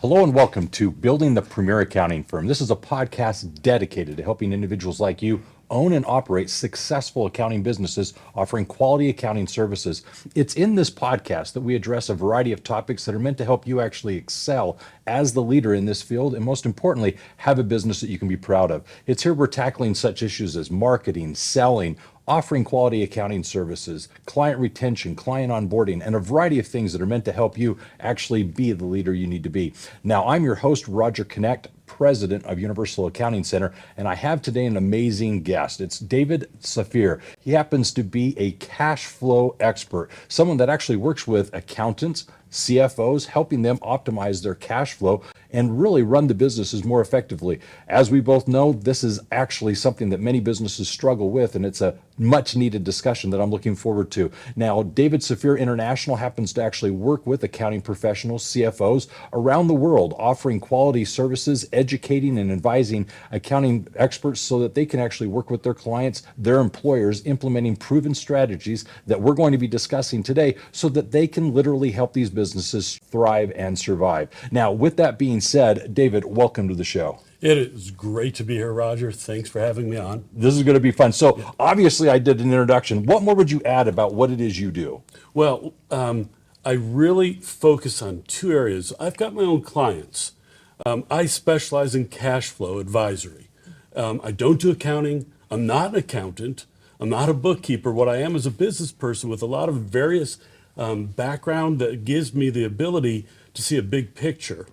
Hello and welcome to Building the Premier Accounting Firm. This is a podcast dedicated to helping individuals like you own and operate successful accounting businesses offering quality accounting services. It's in this podcast that we address a variety of topics that are meant to help you actually excel as the leader in this field and, most importantly, have a business that you can be proud of. It's here we're tackling such issues as marketing, selling, offering quality accounting services, client retention, client onboarding, and a variety of things that are meant to help you actually be the leader you need to be. Now, I'm your host, Roger Knecht, president of Universal Accounting Center, and I have today an amazing guest. It's David Safir. He happens to be a cash flow expert, someone that actually works with accountants, CFOs, helping them optimize their cash flow and really run the businesses more effectively. As we both know, this is actually something that many businesses struggle with, and it's a much needed discussion that I'm looking forward to. Now, David Safir International happens to actually work with accounting professionals, CFOs, around the world, offering quality services, educating and advising accounting experts so that they can actually work with their clients, their employers, implementing proven strategies that we're going to be discussing today so that they can literally help these businesses thrive and survive. Now, with that being said, David, welcome to the show. It is great to be here, Roger. Thanks for having me on. This is going to be fun. So obviously I did an introduction. What more would you add about what it is you do? Well, I really focus on two areas. I've got my own clients. I specialize in cash flow advisory. I don't do accounting. I'm not an accountant. I'm not a bookkeeper. What I am is a business person with a lot of various background that gives me the ability to see a big picture.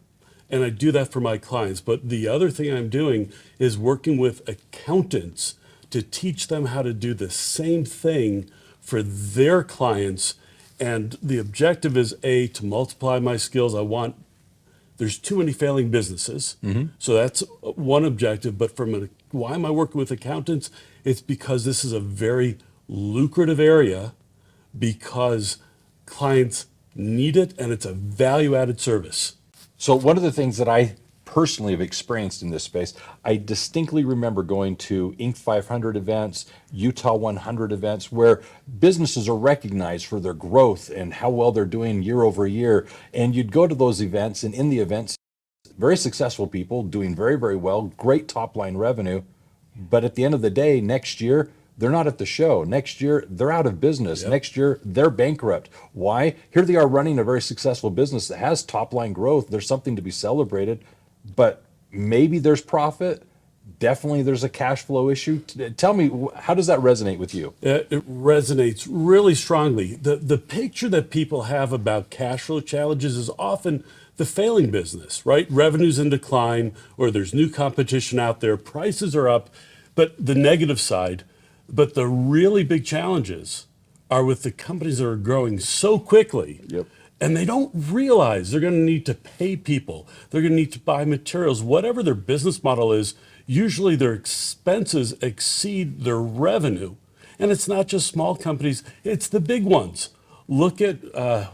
And I do that for my clients. But the other thing I'm doing is working with accountants to teach them how to do the same thing for their clients. And the objective is, A, to multiply my skills. There's too many failing businesses. So that's one objective. But why am I working with accountants? It's because this is a very lucrative area because clients need it and it's a value-added service. So one of the things that I personally have experienced in this space, I distinctly remember going to Inc. 500 events, Utah 100 events, where businesses are recognized for their growth and how well they're doing year over year. And you'd go to those events, and in the events, very successful people doing very, very well, great top line revenue. But at the end of the day, next year, they're not at the show. Next year, they're out of business. Yep. Next year, they're bankrupt. Why? Here they are running a very successful business that has top line growth. There's something to be celebrated, but maybe there's profit. Definitely there's a cash flow issue. Tell me, how does that resonate with you? It resonates really strongly. The picture that people have about cash flow challenges is often the failing business, right? Revenue's in decline, or there's new competition out there, prices are up, but the negative side. But the really big challenges are with the companies that are growing so quickly. Yep. And they don't realize they're going to need to pay people. They're going to need to buy materials. Whatever their business model is, usually their expenses exceed their revenue. And it's not just small companies, it's the big ones. Look at,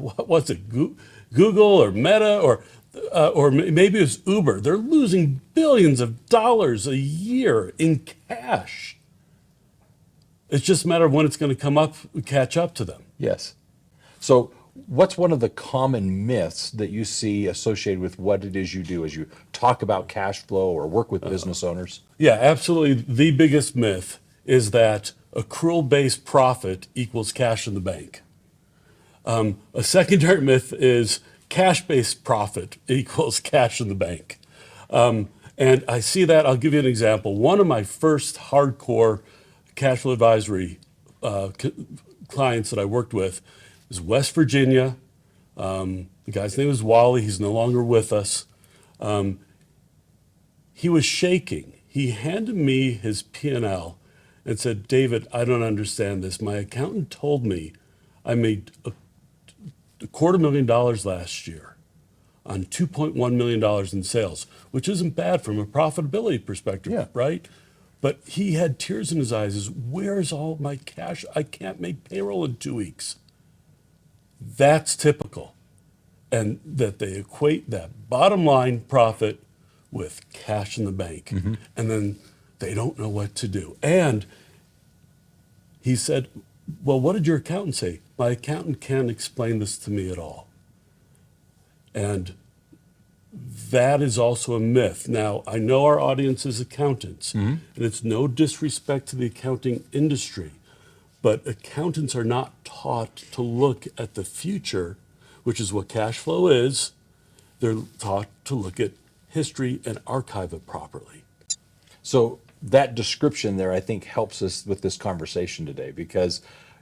what's it, Google or Meta or maybe it's Uber. They're losing billions of dollars a year in cash. It's just a matter of when it's going to catch up to them. Yes. So what's one of the common myths that you see associated with what it is you do as you talk about cash flow or work with business owners? Yeah, absolutely. The biggest myth is that accrual-based profit equals cash in the bank. A secondary myth is cash-based profit equals cash in the bank. And I see that. I'll give you an example. One of my first hardcore cash flow advisory clients that I worked with is West Virginia. The guy's name is Wally. He's no longer with us. He was shaking. He handed me his P&L and said, David, I don't understand this. My accountant told me I made $250,000 last year on $2.1 million in sales, which isn't bad from a profitability perspective, right? But he had tears in his eyes. Where's all my cash? I can't make payroll in 2 weeks. That's typical. And that they equate that bottom line profit with cash in the bank. And then they don't know what to do. And he said, well, what did your accountant say? My accountant can't explain this to me at all. And That is also a myth. Now, I know our audience is accountants, and it's no disrespect to the accounting industry, but accountants are not taught to look at the future, which is what cash flow is. They're taught to look at history and archive it properly. So that description there, I think, helps us with this conversation today because,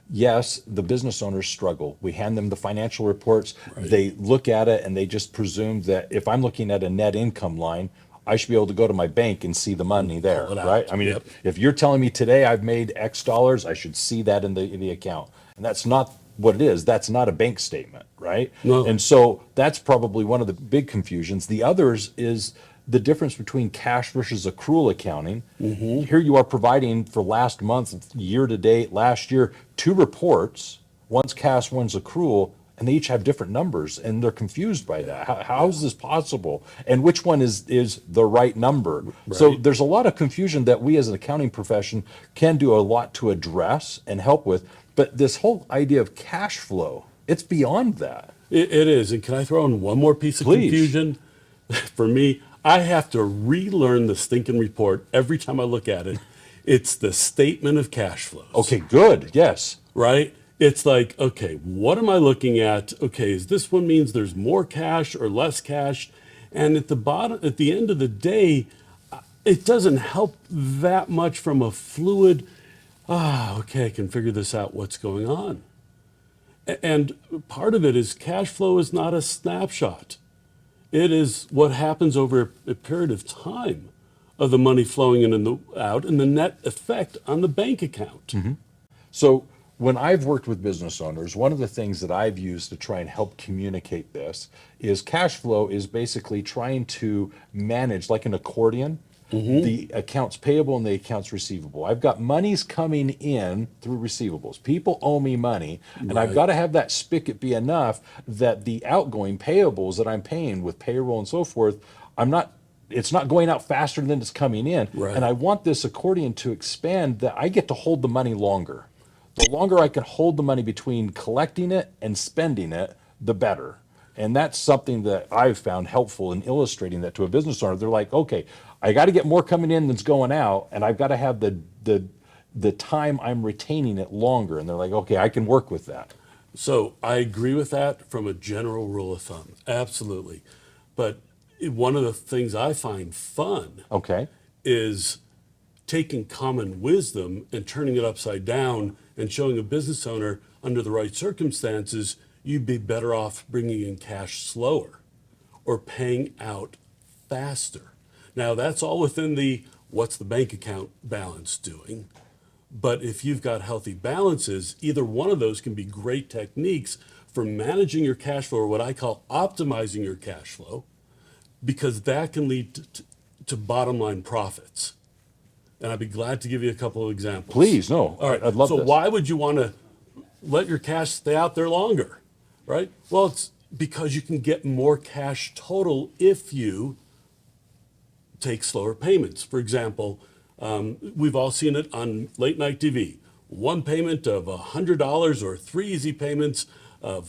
yes, the business owners struggle. We hand them the financial reports, they look at it, and they just presume that if I'm looking at a net income line, I should be able to go to my bank and see the money there, Pull it out. right? I mean, Yep. if you're telling me today I've made X dollars, I should see that in the account. And that's not what it is. That's not a bank statement, right? No. And so that's probably one of the big confusions. The others is the difference between cash versus accrual accounting. Here you are providing for last month, year to date, last year, two reports, one's cash, one's accrual, and they each have different numbers, and they're confused by that. How is this possible? And which one is the right number? So Right. there's a lot of confusion that we as an accounting profession can do a lot to address and help with. But this whole idea of cash flow, it's beyond that. It is. And can I throw in one more piece of Please. confusion? For me, I have to relearn the stinking report every time I look at it. It's the statement of cash flows. Okay, good. Yes. Right? It's like, okay, what am I looking at? Okay, is this one means there's more cash or less cash? And at the bottom, at the end of the day, it doesn't help that much from a fluid, okay, I can figure this out, what's going on. And part of it is cash flow is not a snapshot. It is what happens over a period of time of the money flowing in and out and the net effect on the bank account. So when I've worked with business owners, one of the things that I've used to try and help communicate this is cash flow is basically trying to manage, like an accordion, the accounts payable and the accounts receivable. I've got monies coming in through receivables. People owe me money, and I've got to have that spigot be enough that the outgoing payables that I'm paying with payroll and so forth, it's not going out faster than it's coming in. Right. And I want this accordion to expand that I get to hold the money longer. The longer I can hold the money between collecting it and spending it, the better. And that's something that I've found helpful in illustrating that to a business owner. They're like, okay, I got to get more coming in than's going out, and I've got to have the time I'm retaining it longer. And they're like, okay, I can work with that. So I agree with that from a general rule of thumb, absolutely. But one of the things I find fun Okay. is taking common wisdom and turning it upside down and showing a business owner under the right circumstances, you'd be better off bringing in cash slower or paying out faster. Now that's all within the what's the bank account balance doing? But if you've got healthy balances, either one of those can be great techniques for managing your cash flow, or what I call optimizing your cash flow, because that can lead to bottom line profits. And I'd be glad to give you a couple of examples. Please, no. All right. I'd love so this. why would you want to let your cash stay out there longer, right? Well, it's because you can get more cash total if you take slower payments. For example, we've all seen it on late night TV. One payment of $100 or three easy payments of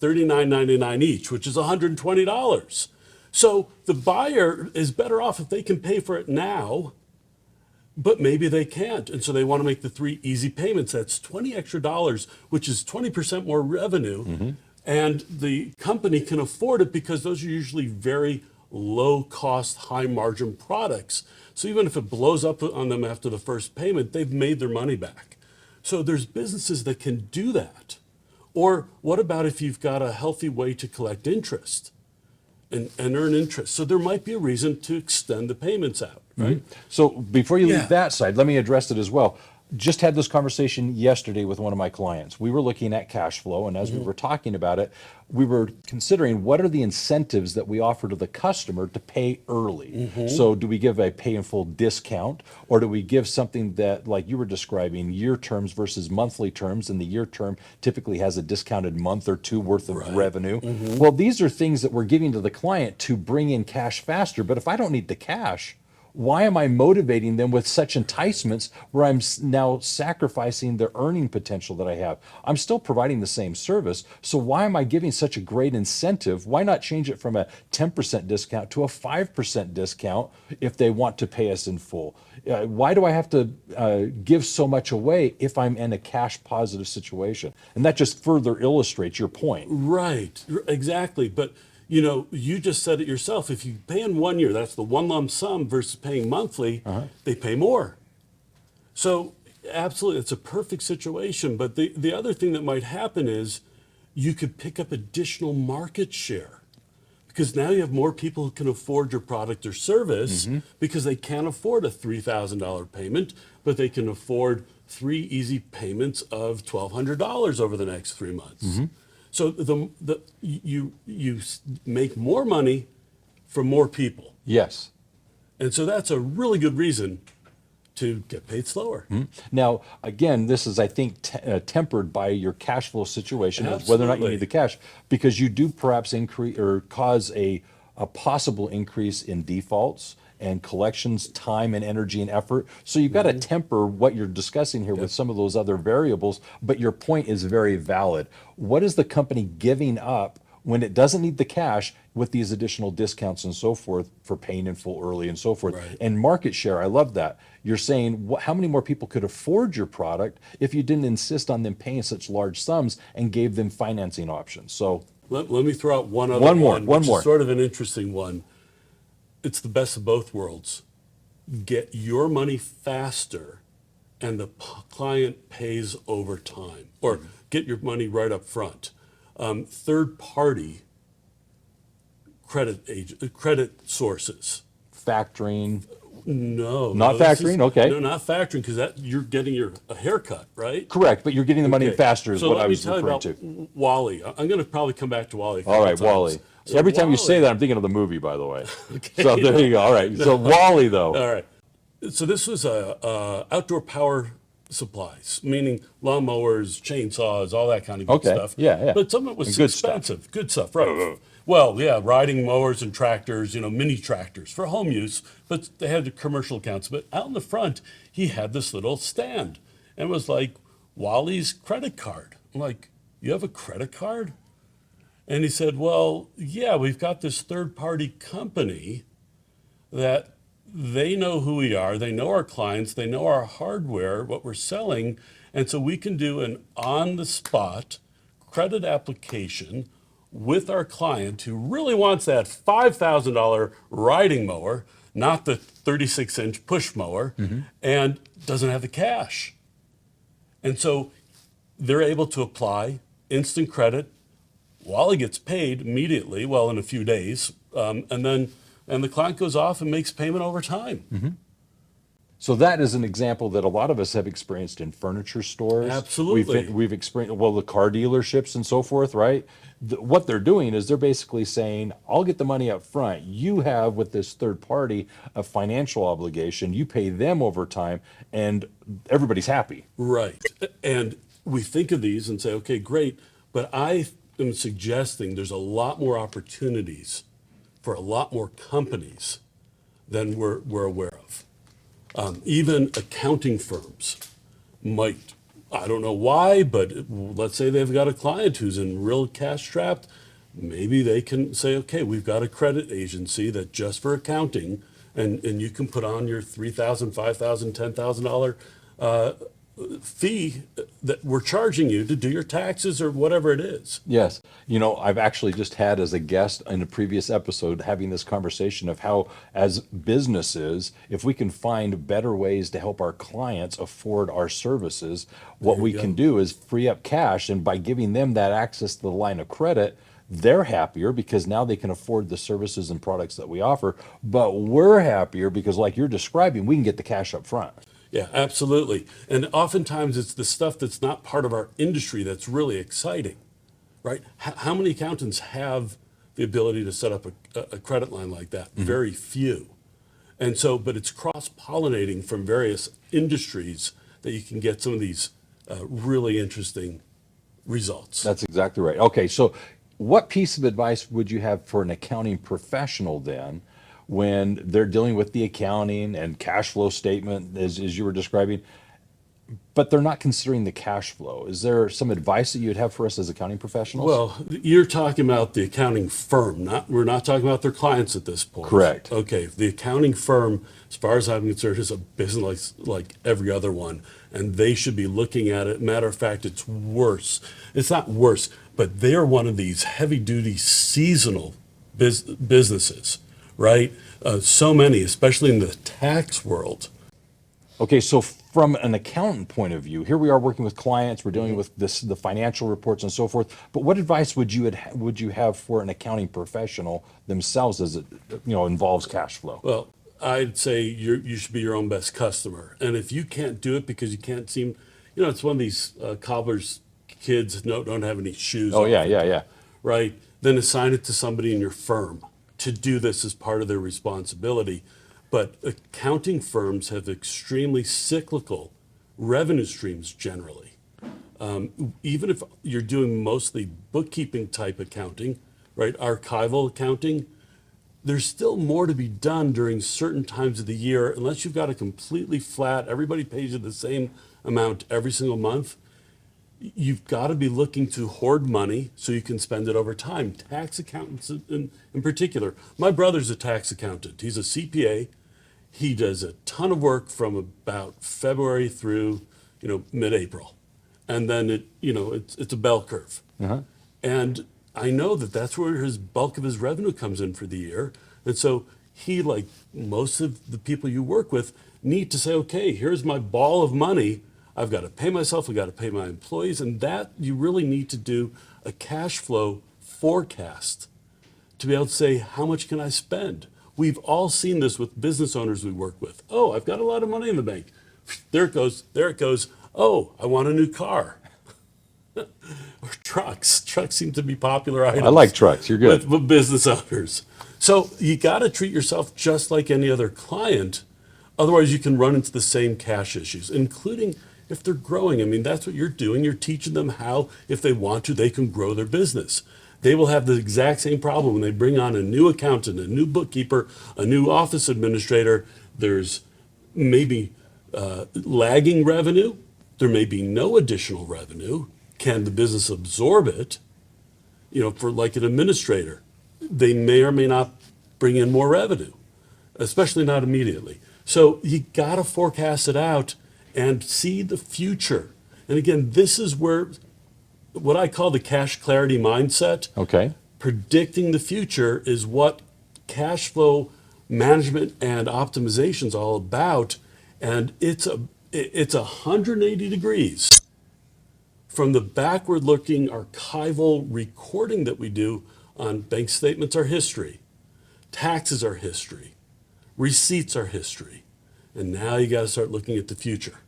$39.99 each, which is $120. So the buyer is better off if they can pay for it now, but maybe they can't. And so they want to make the three easy payments. That's $20 extra, which is 20% more revenue. And the company can afford it because those are usually very low cost, high margin products. So even if it blows up on them after the first payment, they've made their money back. So there's businesses that can do that. Or what about if you've got a healthy way to collect interest and earn interest? So there might be a reason to extend the payments out, right? So before you Yeah. leave that side, let me address it as well. Just had this conversation yesterday with one of my clients. We were looking at cash flow, and as we were talking about it, we were considering what are the incentives that we offer to the customer to pay early. So do we give a pay in full discount, or do we give something that, like you were describing, year terms versus monthly terms, and the year term typically has a discounted month or two worth of revenue? Well, these are things that we're giving to the client to bring in cash faster, but if I don't need the cash, Why am I motivating them with such enticements where I'm now sacrificing the earning potential that I have? I'm still providing the same service. So why am I giving such a great incentive? Why not change it from a 10% discount to a 5% discount if they want to pay us in full? Why do I have to give so much away if I'm in a cash positive situation? And that just further illustrates your point. Right, exactly. But you know, you just said it yourself. If you pay in 1 year, that's the one lump sum versus paying monthly, they pay more. So absolutely, it's a perfect situation. But the other thing that might happen is you could pick up additional market share because now you have more people who can afford your product or service because they can't afford a $3,000 payment, but they can afford 3 easy payments of $1,200 over the next 3 months. So you make more money from more people. Yes. And so that's a really good reason to get paid slower. Now, again, this is, I think, tempered by your cash flow situation, as whether or not you Absolutely. need the cash, because you do perhaps increase or cause a possible increase in defaults and collections, time and energy and effort. So you've got to temper what you're discussing here with some of those other variables, but your point is very valid. What is the company giving up when it doesn't need the cash with these additional discounts and so forth for paying in full early and so forth? Right. And market share, I love that. You're saying how many more people could afford your product if you didn't insist on them paying such large sums and gave them financing options? So Let me throw out one other One more, one, one which more. is sort of an interesting one. It's the best of both worlds. Get your money faster and the client pays over time, or get your money right up front. Third party credit sources. factoring, No, Not no, this is- factoring? Okay. No, not factoring, because that you're getting a haircut, right? correct, but you're getting the money Okay. faster is So what let I me was tell you referring about to. Wally. I'm going to probably come back to Wally. A All couple right, times. Wally. So Every time you say Wally- that, I'm thinking of the movie, by the way. So there you go. All right. So Wally, though. All right. So this was outdoor power supplies, meaning lawnmowers, chainsaws, all that kind of good Okay. stuff. Yeah, yeah. But some of it was And good stuff. expensive. Good stuff, right? Well, yeah, riding mowers and tractors, mini tractors for home use, but they had the commercial accounts. But out in the front, he had this little stand, and it was like Wally's credit card. I'm like, you have a credit card? And he said, well, yeah, we've got this third-party company that they know who we are, they know our clients, they know our hardware, what we're selling, and so we can do an on-the-spot credit application with our client who really wants that $5,000 riding mower, not the 36-inch push mower, and doesn't have the cash. And so they're able to apply instant credit. Wally gets paid immediately, well, in a few days, and the client goes off and makes payment over time. So that is an example that a lot of us have experienced in furniture stores. Absolutely. We've experienced, well, the car dealerships and so forth, right? What they're doing is they're basically saying, I'll get the money up front. You have, with this third party, a financial obligation. You pay them over time, and everybody's happy. Right. And we think of these and say, okay, great, but I am suggesting there's a lot more opportunities for a lot more companies than we're aware of. Even accounting firms might, I don't know why, but let's say they've got a client who's in real cash strapped. Maybe they can say, okay, we've got a credit agency that just for accounting, and you can put on your $3,000, $5,000, $10,000 fee that we're charging you to do your taxes or whatever it is. Yes. I've actually just had as a guest in a previous episode having this conversation of how, as businesses, if we can find better ways to help our clients afford our services, what we can do is free up cash. And by giving them that access to the line of credit, they're happier because now they can afford the services and products that we offer. But we're happier because, like you're describing, we can get the cash up front. Yeah, absolutely. And oftentimes it's the stuff that's not part of our industry that's really exciting, right? How many accountants have the ability to set up a credit line like that? Very few. And so, but it's cross-pollinating from various industries that you can get some of these really interesting results. That's exactly right. Okay, so what piece of advice would you have for an accounting professional then when they're dealing with the accounting and cash flow statement, as you were describing, but they're not considering the cash flow. Is there some advice that you would have for us as accounting professionals? Well, you're talking about the accounting firm, we're not talking about their clients at this point. Correct. Okay, the accounting firm, as far as I'm concerned, is a business like every other one, and they should be looking at it. Matter of fact, it's worse. It's not worse, but they're one of these heavy-duty seasonal businesses, right? So many, especially in the tax world. Okay, so from an accountant point of view, here we are working with clients, we're dealing with the financial reports and so forth. But what advice would you have for an accounting professional themselves as it involves cash flow? Well, I'd say you should be your own best customer. And if you can't do it because you can't seem, it's one of these cobbler's kids don't have any shoes Oh on, yeah. right? Then assign it to somebody in your firm to do this as part of their responsibility. But accounting firms have extremely cyclical revenue streams generally. Even if you're doing mostly bookkeeping type accounting, right, archival accounting, there's still more to be done during certain times of the year. Unless you've got a completely flat, everybody pays you the same amount every single month, you've got to be looking to hoard money so you can spend it over time. Tax accountants in particular. My brother's a tax accountant. He's a CPA. He does a ton of work from about February through, mid-April. And then it's a bell curve. Uh-huh. And I know that that's where his bulk of his revenue comes in for the year. And so he, like most of the people you work with, need to say, okay, here's my ball of money. I've got to pay myself, I've got to pay my employees. And that you really need to do a cash flow forecast to be able to say, how much can I spend? We've all seen this with business owners we work with. Oh, I've got a lot of money in the bank. There it goes. There it goes. Oh, I want a new car. Or trucks. Trucks seem to be popular items. I like trucks. You're good. With business owners. So you got to treat yourself just like any other client. Otherwise, you can run into the same cash issues, including if they're growing. I mean, that's what you're doing. You're teaching them how, if they want to, they can grow their business. They will have the exact same problem when they bring on a new accountant, a new bookkeeper, a new office administrator. There's maybe lagging revenue. There may be no additional revenue. Can the business absorb it? For like an administrator, they may or may not bring in more revenue, especially not immediately. So you got to forecast it out and see the future. And again, this is where what I call the cash clarity mindset. Okay. Predicting the future is what cash flow management and optimization is all about. And it's 180 degrees from the backward looking archival recording that we do on bank statements are history, taxes are history, receipts are history. And now you got to start looking at the future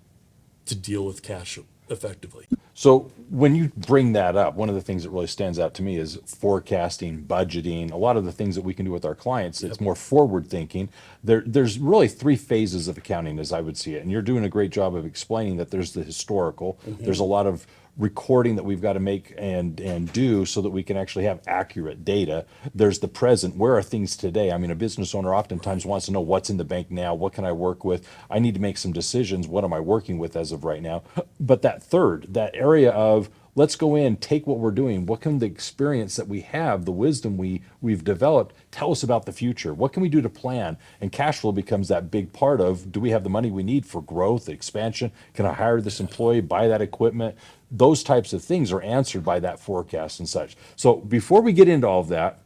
to deal with cash effectively. So when you bring that up, one of the things that really stands out to me is forecasting, budgeting, a lot of the things that we can do with our clients. It's more forward thinking. There's really three phases of accounting as I would see it. And you're doing a great job of explaining that there's the historical, there's a lot of recording that we've got to make and do so that we can actually have accurate data. There's the present. Where are things today? I mean, a business owner oftentimes wants to know what's in the bank now. What can I work with? I need to make some decisions. What am I working with as of right now? But that that area of let's go in, take what we're doing. What can the experience that we have, the wisdom we've developed, tell us about the future? What can we do to plan? And cash flow becomes that big part of, do we have the money we need for growth, expansion? Can I hire this employee, buy that equipment? Those types of things are answered by that forecast and such. So before we get into all of that,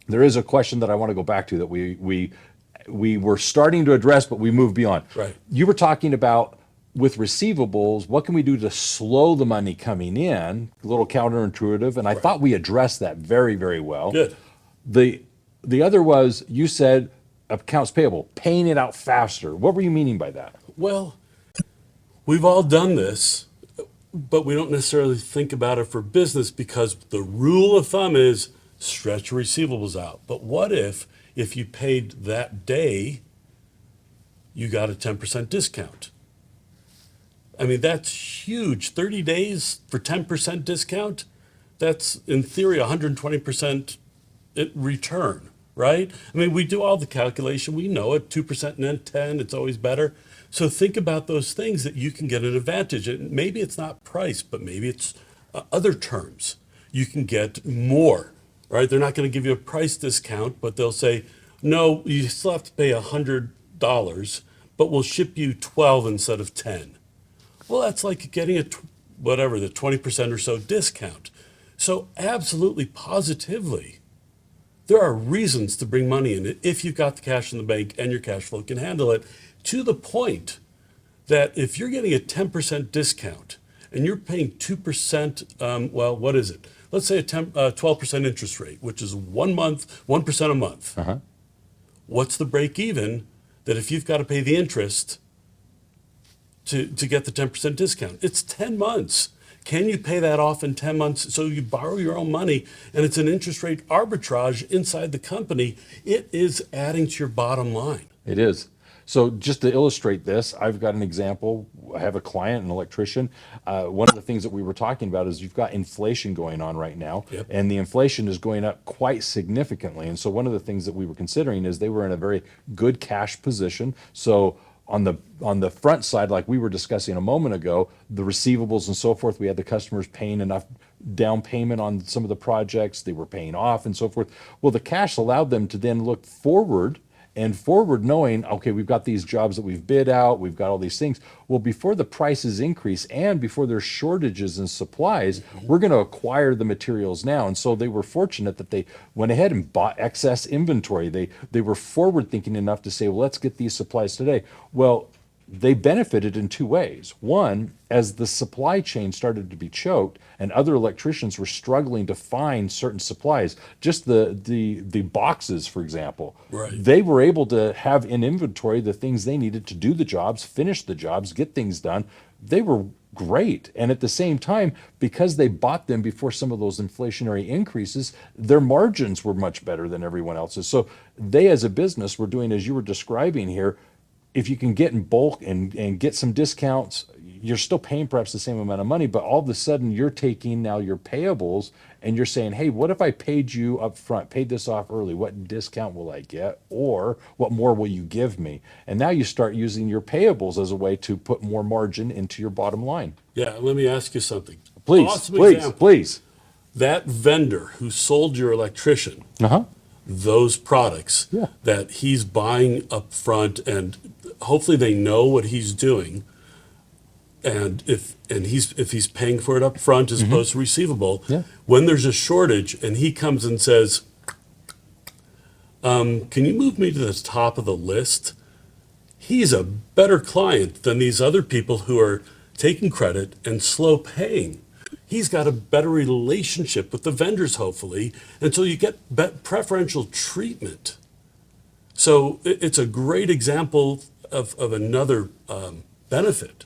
there is a question that I want to go back to that we were starting to address, but we moved beyond. Right. You were talking about with receivables, what can we do to slow the money coming in? A little counterintuitive, and I thought we addressed that very, very well. Good. The other was, you said accounts payable, paying it out faster. What were you meaning by that? Well, we've all done this, but we don't necessarily think about it for business because the rule of thumb is stretch your receivables out. But what if you paid that day, you got a 10% discount? I mean, that's huge. 30 days for 10% discount, that's in theory 120% return, right? I mean, we do all the calculation. We know it, 2% net 10, it's always better. So think about those things that you can get an advantage. And maybe it's not price, but maybe it's other terms. You can get more, right? They're not going to give you a price discount, but they'll say, no, you still have to pay $100, but we'll ship you 12 instead of 10. Well, that's like getting whatever, the 20% or so discount. So absolutely, positively, there are reasons to bring money in it if you've got the cash in the bank and your cash flow can handle it, to the point that if you're getting a 10% discount and you're paying 2%, well, what is it? Let's say a 12% interest rate, which is 1% a month. Uh-huh. What's the break even that if you've got to pay the interest to get the 10% discount? It's 10 months. Can you pay that off in 10 months? So you borrow your own money and it's an interest rate arbitrage inside the company. It is adding to your bottom line. It is. So just to illustrate this, I've got an example. I have a client, an electrician. One of the things that we were talking about is you've got inflation going on right now, Yep. and the inflation is going up quite significantly. And so one of the things that we were considering is they were in a very good cash position. So on the front side, like we were discussing a moment ago, the receivables and so forth, we had the customers paying enough down payment on some of the projects, they were paying off and so forth. Well, the cash allowed them to then look forward knowing, okay, we've got these jobs that we've bid out, we've got all these things. Well, before the prices increase and before there's shortages in supplies, we're going to acquire the materials now. And so they were fortunate that they went ahead and bought excess inventory. They were forward thinking enough to say, well, let's get these supplies today. Well, they benefited in two ways. One, as the supply chain started to be choked and other electricians were struggling to find certain supplies, just the boxes, for example, Right. they were able to have in inventory the things they needed to do the jobs, finish the jobs, get things done. They were great. And at the same time, because they bought them before some of those inflationary increases, their margins were much better than everyone else's. So they, as a business, were doing, as you were describing here, if you can get in bulk and get some discounts, you're still paying perhaps the same amount of money, but all of a sudden you're taking now your payables and you're saying, hey, what if I paid you up front, paid this off early? What discount will I get? Or what more will you give me? And now you start using your payables as a way to put more margin into your bottom line. Yeah, let me ask you something. Please, Awesome please, example. please. That vendor who sold your electrician Uh-huh. those products Yeah. that he's buying up front, and hopefully they know what he's doing, and if he's paying for it up front as opposed to receivable, Yeah. when there's a shortage and he comes and says, can you move me to the top of the list? He's a better client than these other people who are taking credit and slow paying. He's got a better relationship with the vendors, hopefully, until you get preferential treatment. So it's a great example of another benefit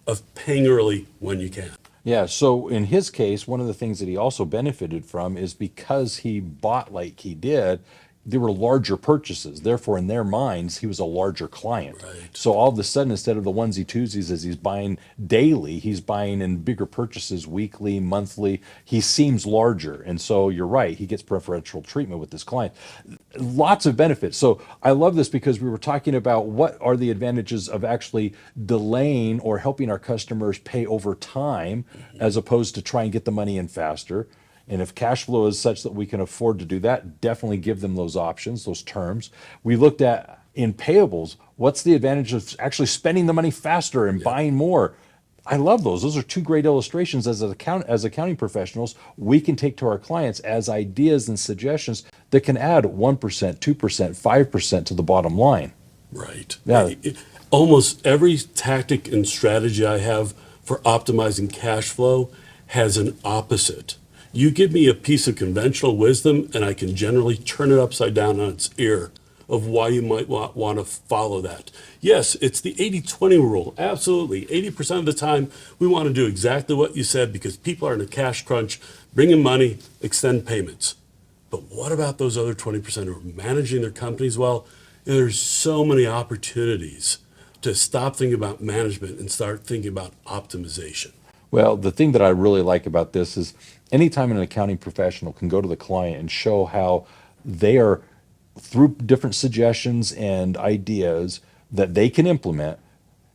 of paying early when you can. Yeah, so in his case, one of the things that he also benefited from is because he bought like he did, there were larger purchases. Therefore, in their minds, he was a larger client. Right. So all of a sudden, instead of the onesie twosies as he's buying daily, he's buying in bigger purchases weekly, monthly. He seems larger. And so you're right, he gets preferential treatment with this client. Lots of benefits. So I love this because we were talking about what are the advantages of actually delaying or helping our customers pay over time as opposed to try and get the money in faster. And if cash flow is such that we can afford to do that, definitely give them those options, those terms. We looked at in payables, what's the advantage of actually spending the money faster and buying more? I love those. Those are two great illustrations as accounting professionals we can take to our clients as ideas and suggestions that can add 1%, 2%, 5% to the bottom line. Right. Yeah. Almost every tactic and strategy I have for optimizing cash flow has an opposite. You give me a piece of conventional wisdom, and I can generally turn it upside down on its ear of why you might want to follow that. Yes, it's the 80-20 rule. Absolutely. 80% of the time, we want to do exactly what you said because people are in a cash crunch, bring in money, extend payments. But what about those other 20% who are managing their companies well? And there's so many opportunities to stop thinking about management and start thinking about optimization. Well, the thing that I really like about this is anytime an accounting professional can go to the client and show how they are through different suggestions and ideas that they can implement,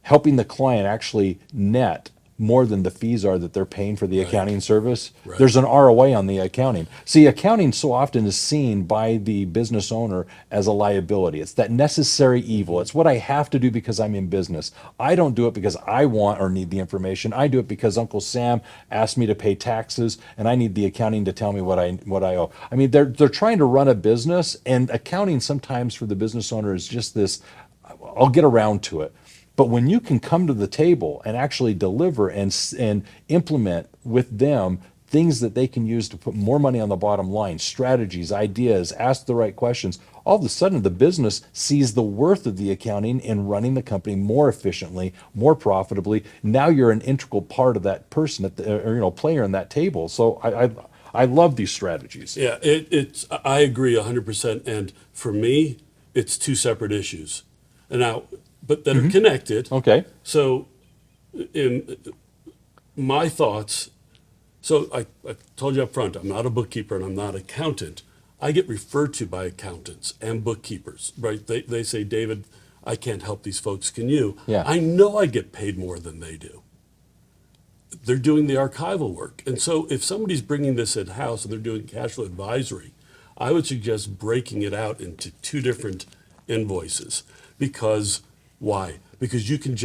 helping the client actually net more than the fees are that they're paying for the Right. accounting service. Right. There's an ROI on the accounting. See, accounting so often is seen by the business owner as a liability. It's that necessary evil. It's what I have to do because I'm in business. I don't do it because I want or need the information. I do it because Uncle Sam asked me to pay taxes and I need the accounting to tell me what I owe. I mean, they're trying to run a business, and accounting sometimes for the business owner is just this, I'll get around to it. But when you can come to the table and actually deliver and implement with them things that they can use to put more money on the bottom line, strategies, ideas, ask the right questions, all of a sudden the business sees the worth of the accounting in running the company more efficiently, more profitably. Now you're an integral part of that person or player in that table. So I love these strategies. Yeah, I agree 100%. And for me, it's two separate issues. And now, but that are connected. Okay. So, in my thoughts, so I told you up front, I'm not a bookkeeper and I'm not an accountant. I get referred to by accountants and bookkeepers, right? They say, David, I can't help these folks. Can you? Yeah. I know I get paid more than they do. They're doing the archival work. And so if somebody's bringing this in-house and they're doing cash flow advisory, I would suggest breaking it out into two different invoices. Because why? Because you can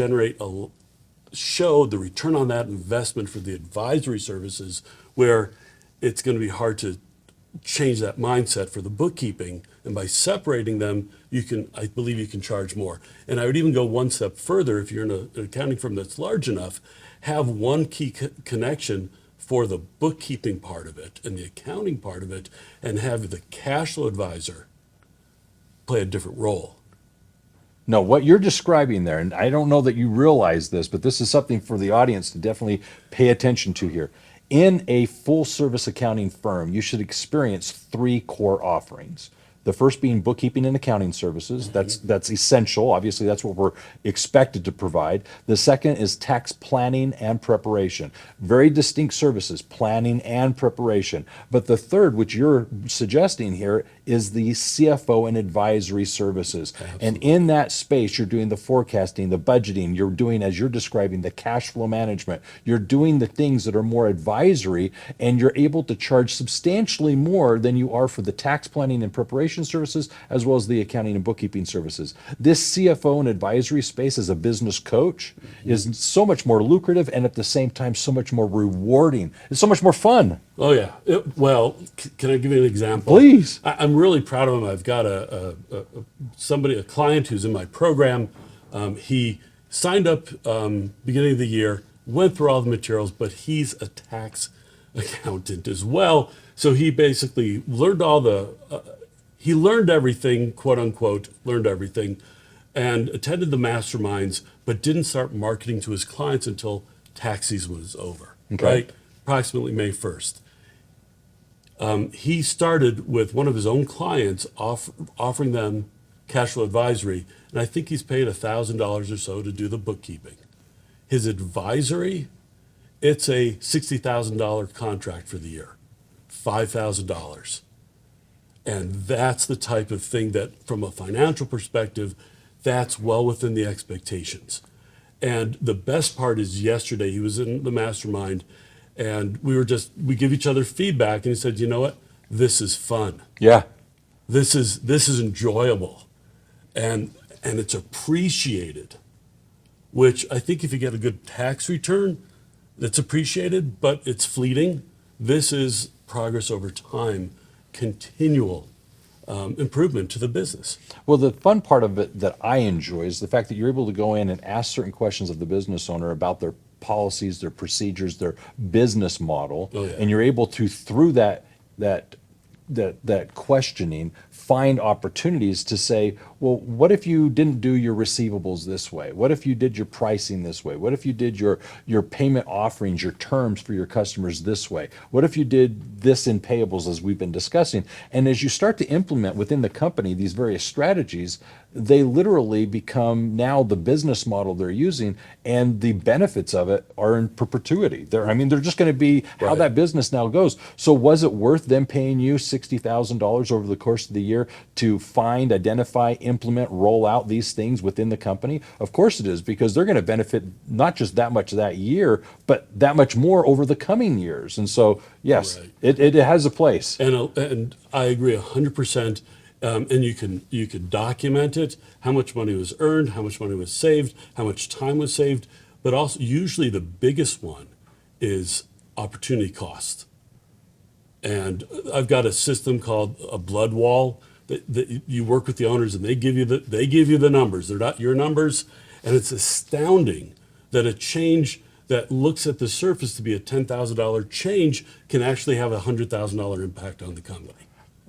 show the return on that investment for the advisory services, where it's going to be hard to change that mindset for the bookkeeping. And by separating them, I believe you can charge more. And I would even go one step further. If you're in an accounting firm that's large enough, have one key connection for the bookkeeping part of it and the accounting part of it, and have the cash flow advisor play a different role. No, what you're describing there, and I don't know that you realize this, but this is something for the audience to definitely pay attention to here. In a full service accounting firm, you should experience three core offerings. The first being bookkeeping and accounting services. That's essential. Obviously, that's what we're expected to provide. The second is tax planning and preparation. Very distinct services, planning and preparation. But the third, which you're suggesting here, is the CFO and advisory services. Absolutely. And in that space, you're doing the forecasting, the budgeting, you're doing, as you're describing, the cash flow management. You're doing the things that are more advisory, and you're able to charge substantially more than you are for the tax planning and preparation services, as well as the accounting and bookkeeping services. This CFO and advisory space as a business coach is so much more lucrative, and at the same time, so much more rewarding. It's so much more fun. Oh yeah. Well, can I give you an example? Please. I'm really proud of him. I've got a client who's in my program. He signed up beginning of the year, went through all the materials, but he's a tax accountant as well. So he basically learned he learned everything, quote unquote, learned everything, and attended the masterminds, but didn't start marketing to his clients until tax season was over, Okay. right? Approximately May 1st. He started with one of his own clients, offering them cash flow advisory, and I think he's paid $1,000 or so to do the bookkeeping. His advisory, it's a $60,000 contract for the year, $5,000. And that's the type of thing that, from a financial perspective, that's well within the expectations. And the best part is yesterday he was in the mastermind, and we give each other feedback, and he said, you know what, this is fun. Yeah. This is enjoyable, and it's appreciated, which I think if you get a good tax return, that's appreciated, but it's fleeting. This is progress over time, continual improvement to the business. Well, the fun part of it that I enjoy is the fact that you're able to go in and ask certain questions of the business owner about their policies, their procedures, their business model, Oh, yeah. and you're able to, through that questioning, find opportunities to say, well, what if you didn't do your receivables this way? What if you did your pricing this way? What if you did your payment offerings, your terms for your customers this way? What if you did this in payables, as we've been discussing? And as you start to implement within the company these various strategies, they literally become now the business model they're using, and the benefits of it are in perpetuity. They're just going to be how Right. that business now goes. So was it worth them paying you $60,000 over the course of the year to find, identify, implement, roll out these things within the company? Of course it is, because they're going to benefit not just that much that year, but that much more over the coming years. And so, yes, Right. it has a place. And I agree 100%. And you can document it, how much money was earned, how much money was saved, how much time was saved. But also, usually the biggest one is opportunity cost. And I've got a system called a blood wall that you work with the owners, and they give you the numbers. They're not your numbers, and it's astounding that a change that looks at the surface to be a $10,000 change can actually have a $100,000 impact on the company.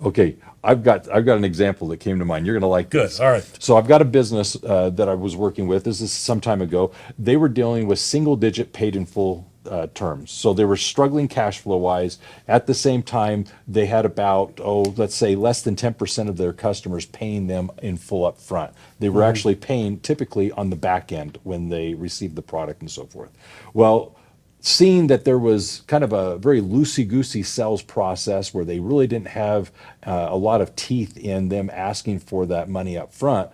Okay, I've got an example that came to mind. You're going to like Good. this. All right. So I've got a business that I was working with. This is some time ago. They were dealing with single-digit paid in full terms. So they were struggling cash flow wise. At the same time, they had about, let's say less than 10% of their customers paying them in full up front. They were actually paying typically on the back end when they received the product and so forth. Well, seeing that there was kind of a very loosey-goosey sales process where they really didn't have a lot of teeth in them asking for that money up front,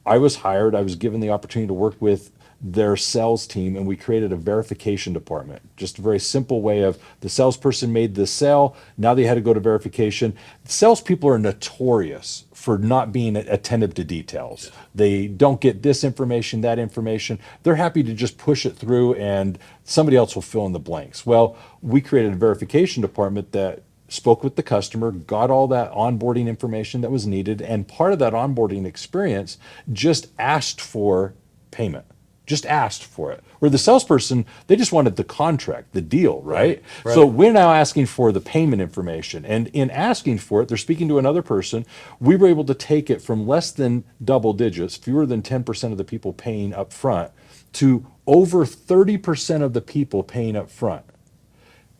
I was hired. I was given the opportunity to work with their sales team, and we created a verification department. Just a very simple way of the salesperson made the sale. Now they had to go to verification. Salespeople are notorious for not being attentive to details. They don't get this information, that information. They're happy to just push it through, and somebody else will fill in the blanks. Well, we created a verification department that spoke with the customer, got all that onboarding information that was needed, and part of that onboarding experience just asked for payment. Just asked for it. Where the salesperson, they just wanted the contract, the deal, right? Right. So we're now asking for the payment information. And in asking for it, they're speaking to another person. We were able to take it from less than double digits, fewer than 10% of the people paying up front, to over 30% of the people paying up front.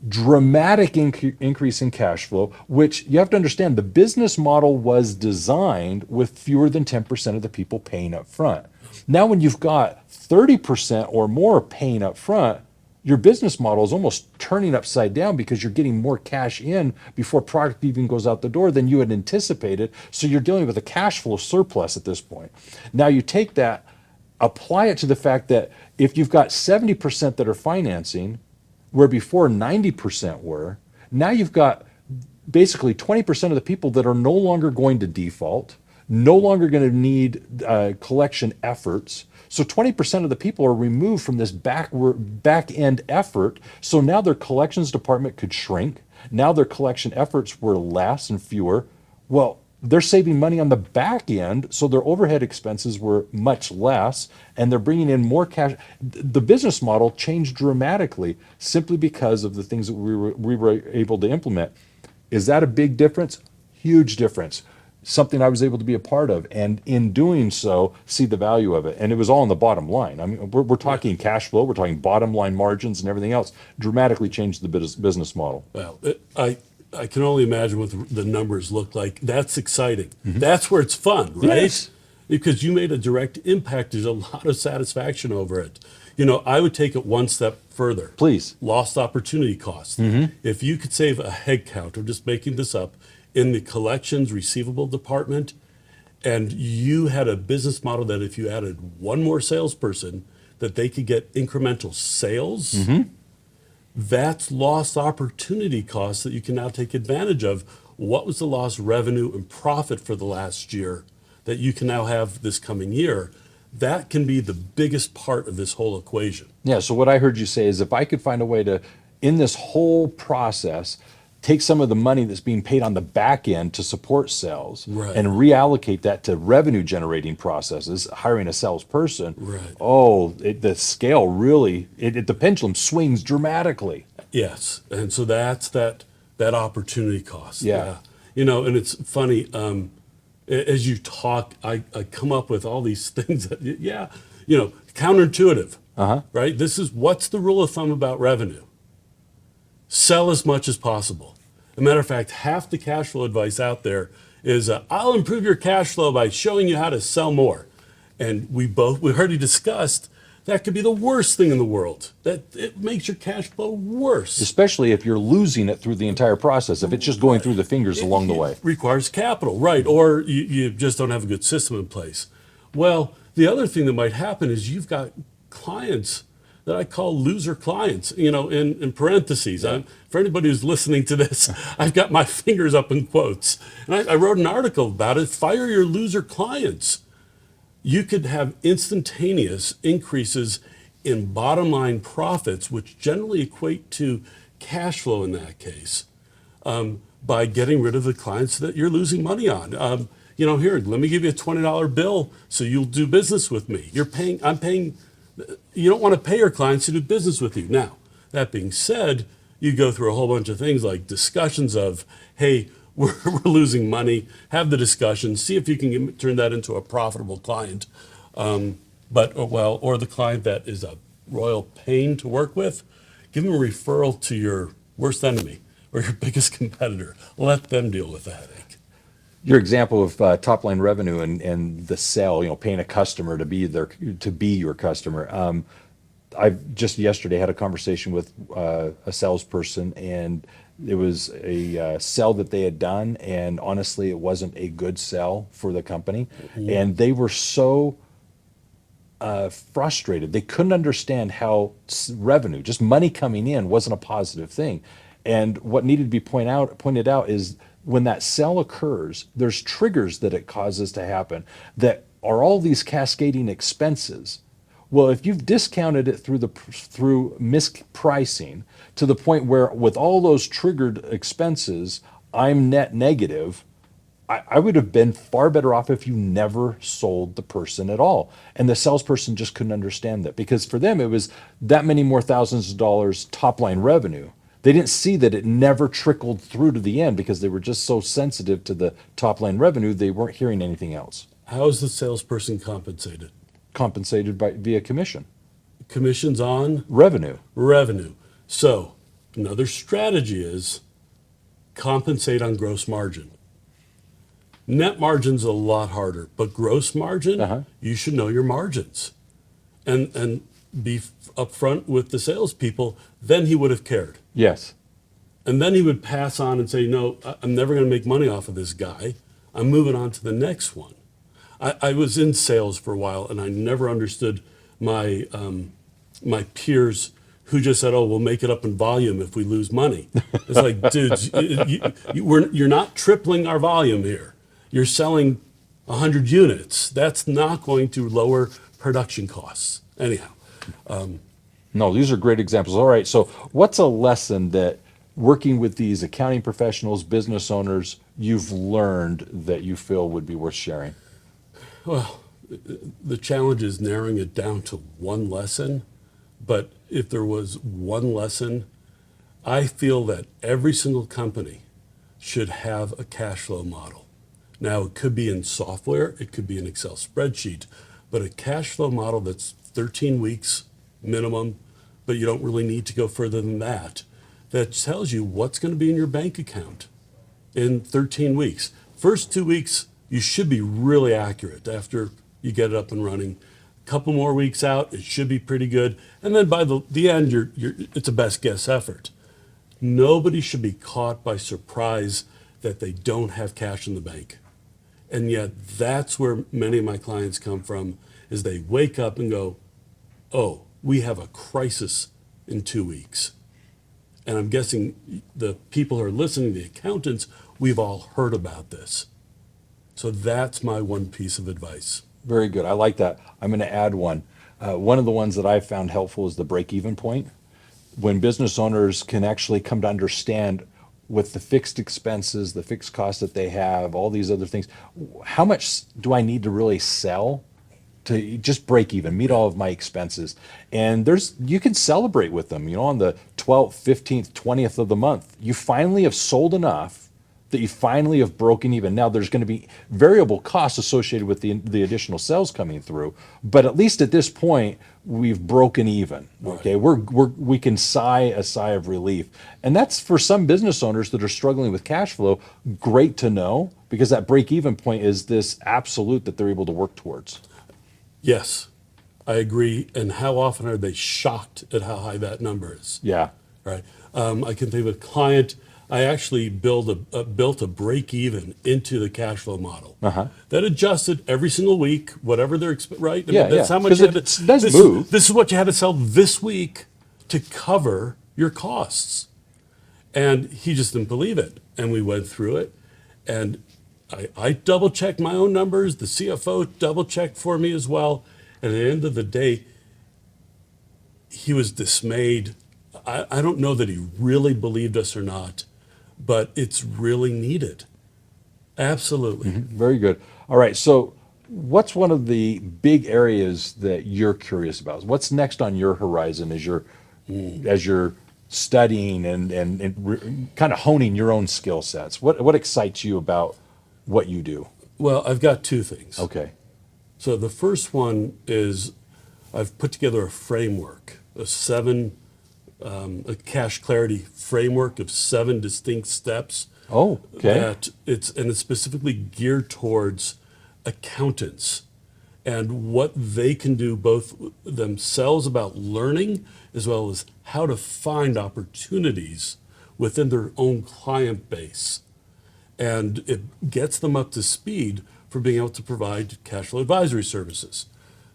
Dramatic increase in cash flow, which you have to understand, the business model was designed with fewer than 10% of the people paying up front. Now, when you've got 30% or more paying up front, your business model is almost turning upside down, because you're getting more cash in before product even goes out the door than you had anticipated. So you're dealing with a cash flow surplus at this point. Now you take that, apply it to the fact that if you've got 70% that are financing, where before 90% were, now you've got basically 20% of the people that are no longer going to default, no longer going to need collection efforts. So 20% of the people are removed from this back end effort. So now their collections department could shrink. Now their collection efforts were less and fewer. Well, they're saving money on the back end, so their overhead expenses were much less, and they're bringing in more cash. The business model changed dramatically simply because of the things that we were able to implement. Is that a big difference? Huge difference. Something I was able to be a part of, and in doing so, see the value of it. And it was all in the bottom line. I mean, we're talking cash flow, we're talking bottom line margins and everything else. Dramatically changed the business model. Well, I can only imagine what the numbers look like. That's exciting. That's where it's fun, right? Yes. Because you made a direct impact. There's a lot of satisfaction over it. You know, I would take it one step further. Please. Lost opportunity cost. If you could save a head count, I'm just making this up, in the collections receivable department, and you had a business model that if you added one more salesperson, that they could get incremental sales, that's lost opportunity costs that you can now take advantage of. What was the lost revenue and profit for the last year that you can now have this coming year? That can be the biggest part of this whole equation. Yeah, so what I heard you say is, if I could find a way to, in this whole process, take some of the money that's being paid on the back end to support sales, Right. and reallocate that to revenue generating processes, hiring a salesperson, Right. the scale really, the pendulum swings dramatically. Yes, and so that's that opportunity cost. Yeah. You know, and it's funny, As you talk, I come up with all these things that, yeah, counterintuitive, right? This is what's the rule of thumb about revenue? Sell as much as possible. As a matter of fact, half the cash flow advice out there is I'll improve your cash flow by showing you how to sell more. And we already discussed that could be the worst thing in the world. That it makes your cash flow worse. Especially if you're losing it through the entire process, if it's just going through the fingers along the way. It requires capital, right? Or you just don't have a good system in place. Well, the other thing that might happen is you've got clients that I call loser clients, in parentheses. For anybody who's listening to this, I've got my fingers up in quotes. And I wrote an article about it, fire your loser clients. You could have instantaneous increases in bottom line profits, which generally equate to cash flow in that case, by getting rid of the clients that you're losing money on. Here, let me give you a $20 bill so you'll do business with me. I'm paying, you don't want to pay your clients to do business with you. Now, that being said, you go through a whole bunch of things like discussions of, hey, we're losing money, have the discussion, see if you can turn that into a profitable client. Or the client that is a royal pain to work with, give them a referral to your worst enemy or your biggest competitor. Let them deal with the headache. Your example of top line revenue and the sale, paying a customer to be your customer. I just yesterday had a conversation with a salesperson, and it was a sell that they had done, and honestly, it wasn't a good sell for the company. Mm-hmm. And they were so frustrated. They couldn't understand how revenue, just money coming in, wasn't a positive thing. And what needed to be pointed out is when that sell occurs, there's triggers that it causes to happen that are all these cascading expenses. Well, if you've discounted it through mispricing to the point where with all those triggered expenses, I'm net negative, I would have been far better off if you never sold the person at all. And the salesperson just couldn't understand that, because for them, it was that many more thousands of dollars top line revenue. They didn't see that it never trickled through to the end because they were just so sensitive to the top line revenue, they weren't hearing anything else. How is the salesperson compensated? Compensated via commission. Commissions on? Revenue. So another strategy is compensate on gross margin. Net margin's a lot harder, but gross margin, you should know your margins and be upfront with the salespeople. Then he would have cared. Yes. And then he would pass on and say, no, I'm never going to make money off of this guy. I'm moving on to the next one. I was in sales for a while, and I never understood my peers who just said, "Oh, we'll make it up in volume if we lose money." It's like, dudes, you're not tripling our volume here. You're selling 100 units. That's not going to lower production costs. Anyhow. No, these are great examples. All right, so what's a lesson that working with these accounting professionals, business owners, you've learned that you feel would be worth sharing? Well, the challenge is narrowing it down to one lesson. But if there was one lesson, I feel that every single company should have a cash flow model. Now, it could be in software, it could be an Excel spreadsheet, but a cash flow model that's 13 weeks minimum, but you don't really need to go further than that, that tells you what's going to be in your bank account in 13 weeks. First 2 weeks, you should be really accurate after you get it up and running. A couple more weeks out, it should be pretty good. And then by the end, it's a best guess effort. Nobody should be caught by surprise that they don't have cash in the bank. And yet that's where many of my clients come from, is they wake up and go, oh, we have a crisis in 2 weeks. And I'm guessing the people who are listening, the accountants, we've all heard about this. So that's my one piece of advice. Very good. I like that. I'm going to add one. One of the ones that I've found helpful is the break-even point. When business owners can actually come to understand with the fixed expenses, the fixed costs that they have, all these other things, how much do I need to really sell to just break even, meet all of my expenses? And you can celebrate with them, on the 12th, 15th, 20th of the month. You finally have sold enough that you finally have broken even. Now there's going to be variable costs associated with the additional sales coming through, but at least at this point we've broken even. Okay, we can sigh a sigh of relief, and that's for some business owners that are struggling with cash flow. Great to know, because that break even point is this absolute that they're able to work towards. Yes, I agree. And how often are they shocked at how high that number is? Yeah. Right. I can think of a client. I actually built a break even into the cash flow model that adjusted every single week, whatever they're right. That's how much you had it does move. This is what you had to sell this week to cover your costs. And he just didn't believe it. And we went through it, and I double checked my own numbers. The CFO double checked for me as well. And at the end of the day, he was dismayed. I don't know that he really believed us or not, but it's really needed. Absolutely. Very good. All right. So, what's one of the big areas that you're curious about? What's next on your horizon as you're studying and kind of honing your own skill sets? What excites you about what you do? Well, I've got two things. Okay. So the first one is I've put together a framework, a cash clarity framework of 7 distinct steps. Oh, okay. That it's specifically geared towards accountants and what they can do both themselves about learning, as well as how to find opportunities within their own client base. And it gets them up to speed for being able to provide cash flow advisory services.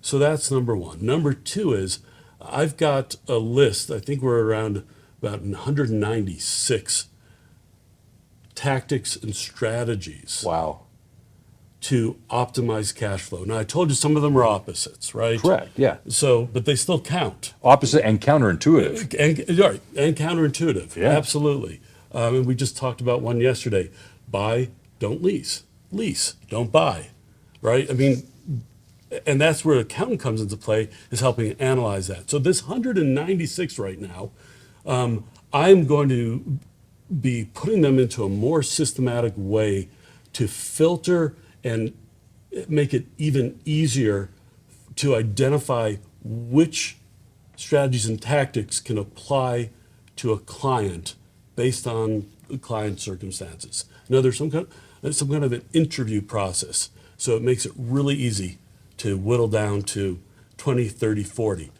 So that's number one. Number two is I've got a list. I think we're around about 196 tactics and strategies. Wow. To optimize cash flow. Now, I told you some of them are opposites, right? Correct. Yeah. So, but they still count. Opposite and counterintuitive. And counterintuitive. Yeah. Absolutely. And we just talked about one yesterday. Buy, don't lease. Lease, don't buy. Right? I mean, and that's where accounting comes into play, is helping analyze that. So this 196 right now, I'm going to be putting them into a more systematic way to filter and make it even easier to identify which strategies and tactics can apply to a client based on the client's circumstances. There's some kind of an interview process, so it makes it really easy to whittle down to 20, 30, 40.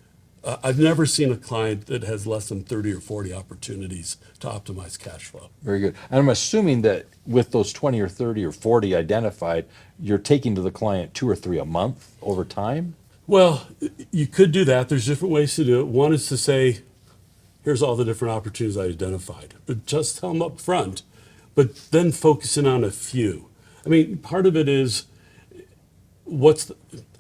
I've never seen a client that has less than 30 or 40 opportunities to optimize cash flow. Very good. And I'm assuming that with those 20 or 30 or 40 identified, you're taking to the client 2 or 3 a month over time? Well, you could do that. There's different ways to do it. One is to say, here's all the different opportunities I identified. But just tell them up front, but then focusing on a few. I mean, part of it is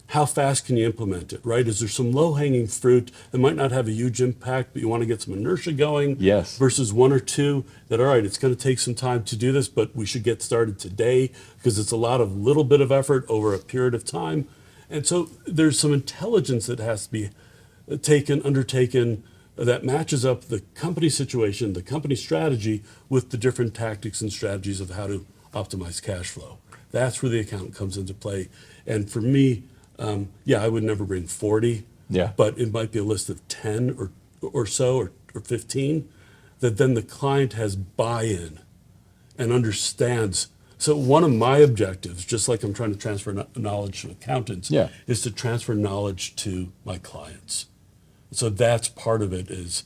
how fast can you implement it, right? Is there some low-hanging fruit that might not have a huge impact, but you want to get some inertia going? Yes. Versus one or two that, all right, it's going to take some time to do this, but we should get started today because it's a lot of little bit of effort over a period of time. And so there's some intelligence that has to be undertaken that matches up the company situation, the company strategy with the different tactics and strategies of how to optimize cash flow. That's where the accountant comes into play. And for me, I would never bring 40, but it might be a list of 10 or so or 15 that then the client has buy-in and understands. So one of my objectives, just like I'm trying to transfer knowledge to accountants, is to transfer knowledge to my clients. So that's part of it is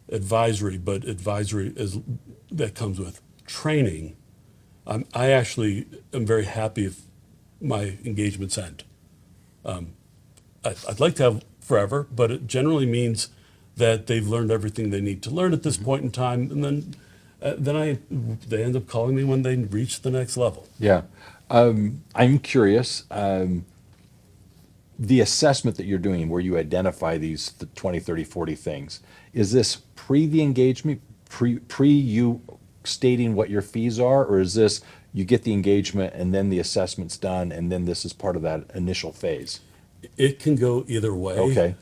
advisory, but advisory that comes with training. I actually am very happy if my engagements end. I'd like to have forever, but it generally means that they've learned everything they need to learn at this point in time, and then they end up calling me when they reach the next level. Yeah. I'm curious, the assessment that you're doing where you identify the 20, 30, 40 things, is this pre the engagement, pre you stating what your fees are, or is this you get the engagement and then the assessment's done and then this is part of that initial phase? It can go either way. Okay.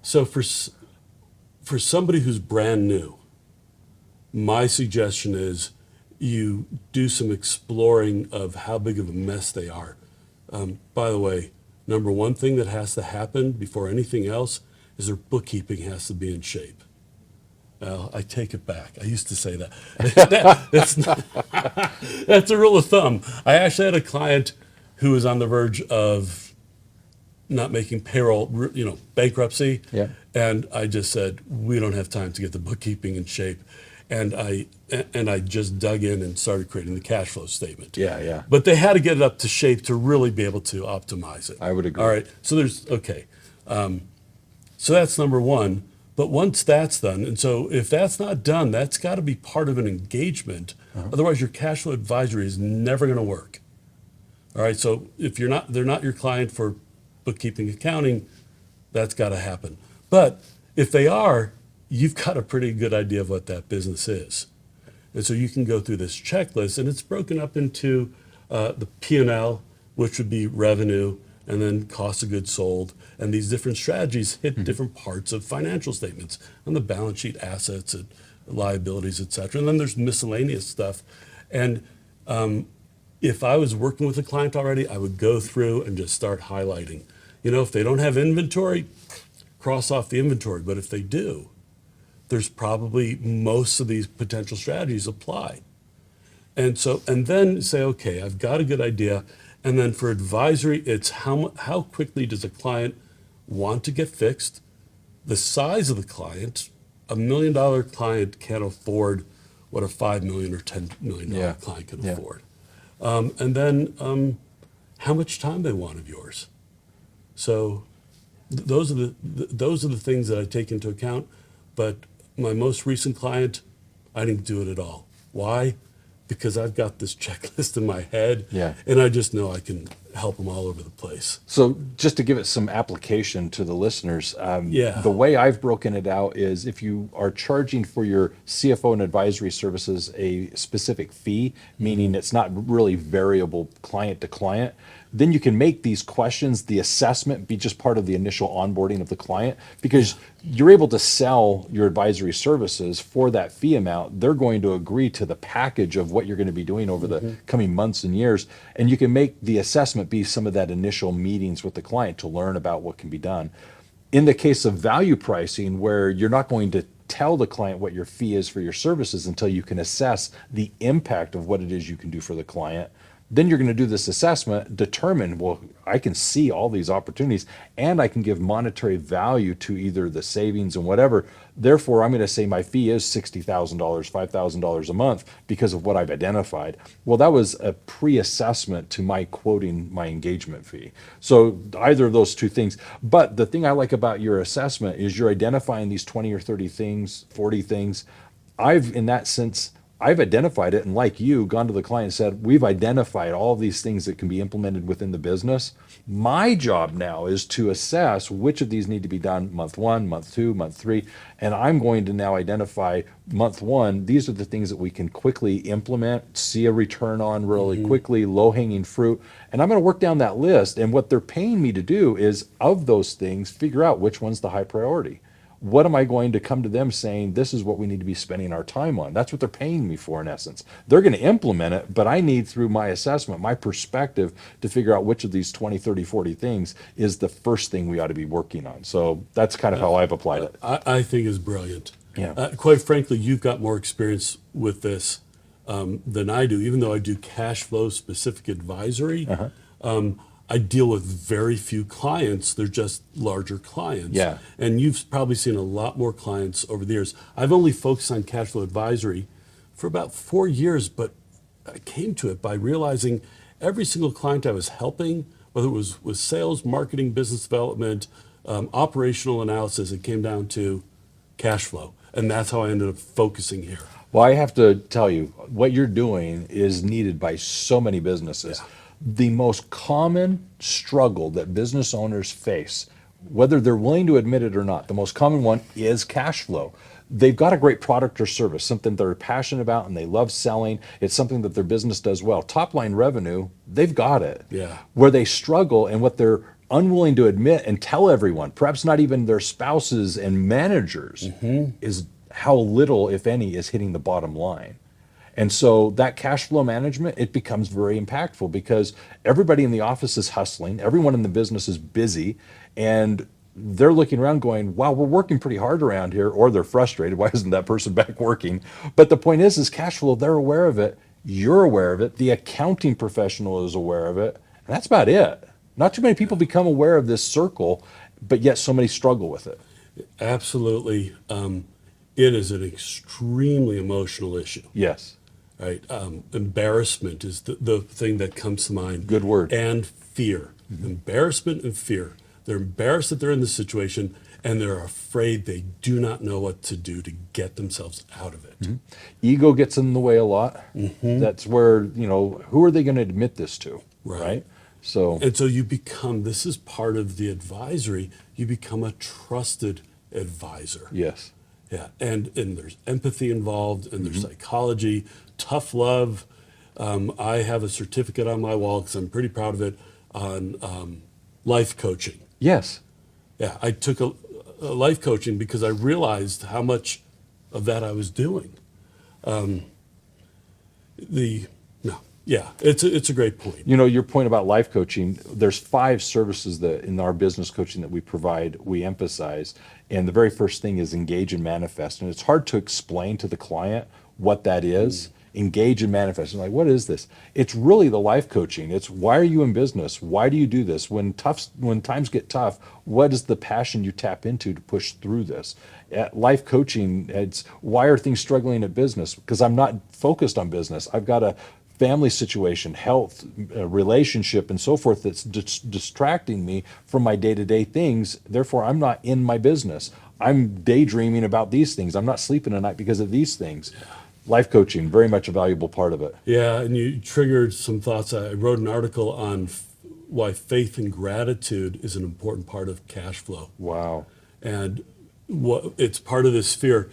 So for somebody who's brand new, my suggestion is you do some exploring of how big of a mess they are. By the way, number one thing that has to happen before anything else is their bookkeeping has to be in shape. Well, I take it back. I used to say that. That's a rule of thumb. I actually had a client who was on the verge of not making payroll, bankruptcy. Yeah. And I just said, we don't have time to get the bookkeeping in shape. And I just dug in and started creating the cash flow statement. Yeah, yeah. But they had to get it up to shape to really be able to optimize it. I would agree. All right. So so that's number one. But once that's done, and so if that's not done, that's got to be part of an engagement. Otherwise, your cash flow advisory is never going to work. All right. So if they're not your client for bookkeeping, accounting, that's got to happen. But if they are, you've got a pretty good idea of what that business is. And so you can go through this checklist, and it's broken up into the P&L, which would be revenue, and then cost of goods sold. And these different strategies hit different parts of financial statements on the balance sheet, assets, and liabilities, et cetera. And then there's miscellaneous stuff. And if I was working with a client already, I would go through and just start highlighting. If they don't have inventory, cross off the inventory. But if they do, there's probably most of these potential strategies apply. And then say, okay, I've got a good idea. And then for advisory, it's how quickly does a client want to get fixed? The size of the client, $1 million client can't afford what a $5 million or $10 million client can afford. And then how much time they want of yours. So those are the things that I take into account. But my most recent client, I didn't do it at all. Why? Because I've got this checklist in my head, and I just know I can help them all over the place. So just to give it some application to the listeners, the way I've broken it out is if you are charging for your CFO and advisory services a specific fee, meaning it's not really variable client to client, then you can make these questions, the assessment, be just part of the initial onboarding of the client, because you're able to sell your advisory services for that fee amount. They're going to agree to the package of what you're going to be doing over the coming months and years. And you can make the assessment be some of that initial meetings with the client to learn about what can be done. In the case of value pricing, where you're not going to tell the client what your fee is for your services until you can assess the impact of what it is you can do for the client, then you're going to do this assessment, determine, well, I can see all these opportunities and I can give monetary value to either the savings and whatever. Therefore, I'm going to say my fee is $60,000, $5,000 a month because of what I've identified. Well, that was a pre-assessment to my quoting my engagement fee. So either of those two things. But the thing I like about your assessment is you're identifying these 20 or 30 things, 40 things. In that sense, I've identified it, and like you, gone to the client and said, we've identified all of these things that can be implemented within the business. My job now is to assess which of these need to be done month 1, month 2, month 3, and I'm going to now identify month 1, these are the things that we can quickly implement, see a return on really quickly, low-hanging fruit, and I'm going to work down that list, and what they're paying me to do is, of those things, figure out which one's the high priority. What am I going to come to them saying, this is what we need to be spending our time on? That's what they're paying me for, in essence. They're going to implement it, but I need, through my assessment, my perspective, to figure out which of these 20, 30, 40 things is the first thing we ought to be working on. So that's kind of how I've applied it. I think is brilliant. Yeah. Quite frankly, you've got more experience with this than I do, even though I do cash flow specific advisory. I deal with very few clients. They're just larger clients. Yeah. And you've probably seen a lot more clients over the years. I've only focused on cash flow advisory for about 4 years, but I came to it by realizing every single client I was helping, whether it was with sales, marketing, business development, operational analysis, it came down to cash flow. And that's how I ended up focusing here. Well, I have to tell you, what you're doing is needed by so many businesses. Yeah. The most common struggle that business owners face, whether they're willing to admit it or not, the most common one is cash flow. They've got a great product or service, something they're passionate about and they love selling. It's something that their business does well. Top line revenue, they've got it. Yeah. Where they struggle and what they're unwilling to admit and tell everyone, perhaps not even their spouses and managers, is how little, if any, is hitting the bottom line. And so that cash flow management, it becomes very impactful because everybody in the office is hustling, everyone in the business is busy, and they're looking around going, wow, we're working pretty hard around here, or they're frustrated. Why isn't that person back working? But the point is cash flow, they're aware of it. You're aware of it. The accounting professional is aware of it. And that's about it. Not too many people become aware of this circle, but yet so many struggle with it. Absolutely. It is an extremely emotional issue. Yes. Right? Embarrassment is the thing that comes to mind. Good word. And fear. Embarrassment and fear. They're embarrassed that they're in this situation, and they're afraid they do not know what to do to get themselves out of it. Ego gets in the way a lot. That's where, who are they going to admit this to? Right? So, And so you become, this is part of the advisory, you become a trusted advisor. yes. Yeah, and there's empathy involved, and there's psychology, tough love. I have a certificate on my wall, because I'm pretty proud of it, on life coaching. Yes. Yeah, I took a life coaching because I realized how much of that I was doing. It's a great point. Your point about life coaching, there's 5 services that in our business coaching that we provide, we emphasize. And the very first thing is engage and manifest. And it's hard to explain to the client what that is. Engage and manifest. And like, what is this? It's really the life coaching. It's why are you in business? Why do you do this? When times get tough, what is the passion you tap into to push through this? At life coaching, it's why are things struggling at business? Because I'm not focused on business. I've got a family situation, health, relationship, and so forth that's distracting me from my day-to-day things. Therefore, I'm not in my business. I'm daydreaming about these things. I'm not sleeping at night because of these things. Life coaching, very much a valuable part of it. Yeah, and you triggered some thoughts. I wrote an article on why faith and gratitude is an important part of cash flow. Wow. And it's part of this fear.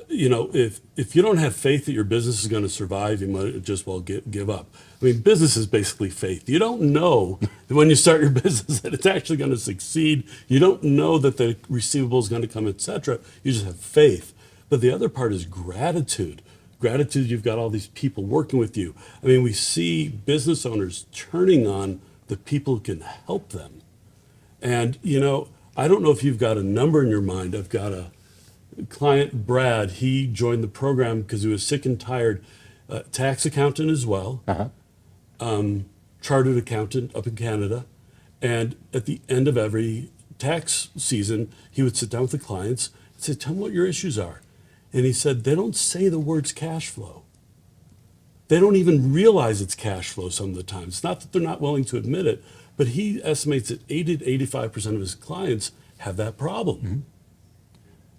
If you don't have faith that your business is going to survive, you might just well give up. I mean, business is basically faith. You don't know that when you start your business that it's actually going to succeed. You don't know that the receivable is going to come, etc. You just have faith. But the other part is gratitude. Gratitude, you've got all these people working with you. I mean, we see business owners turning on the people who can help them. And, I don't know if you've got a number in your mind. I've got a client, Brad. He joined the program because he was sick and tired. Tax accountant as well, chartered accountant up in Canada. And at the end of every tax season, he would sit down with the clients and say, tell me what your issues are. And he said, they don't say the words cash flow. They don't even realize it's cash flow some of the time. It's not that they're not willing to admit it, but he estimates that 80 to 85% of his clients have that problem.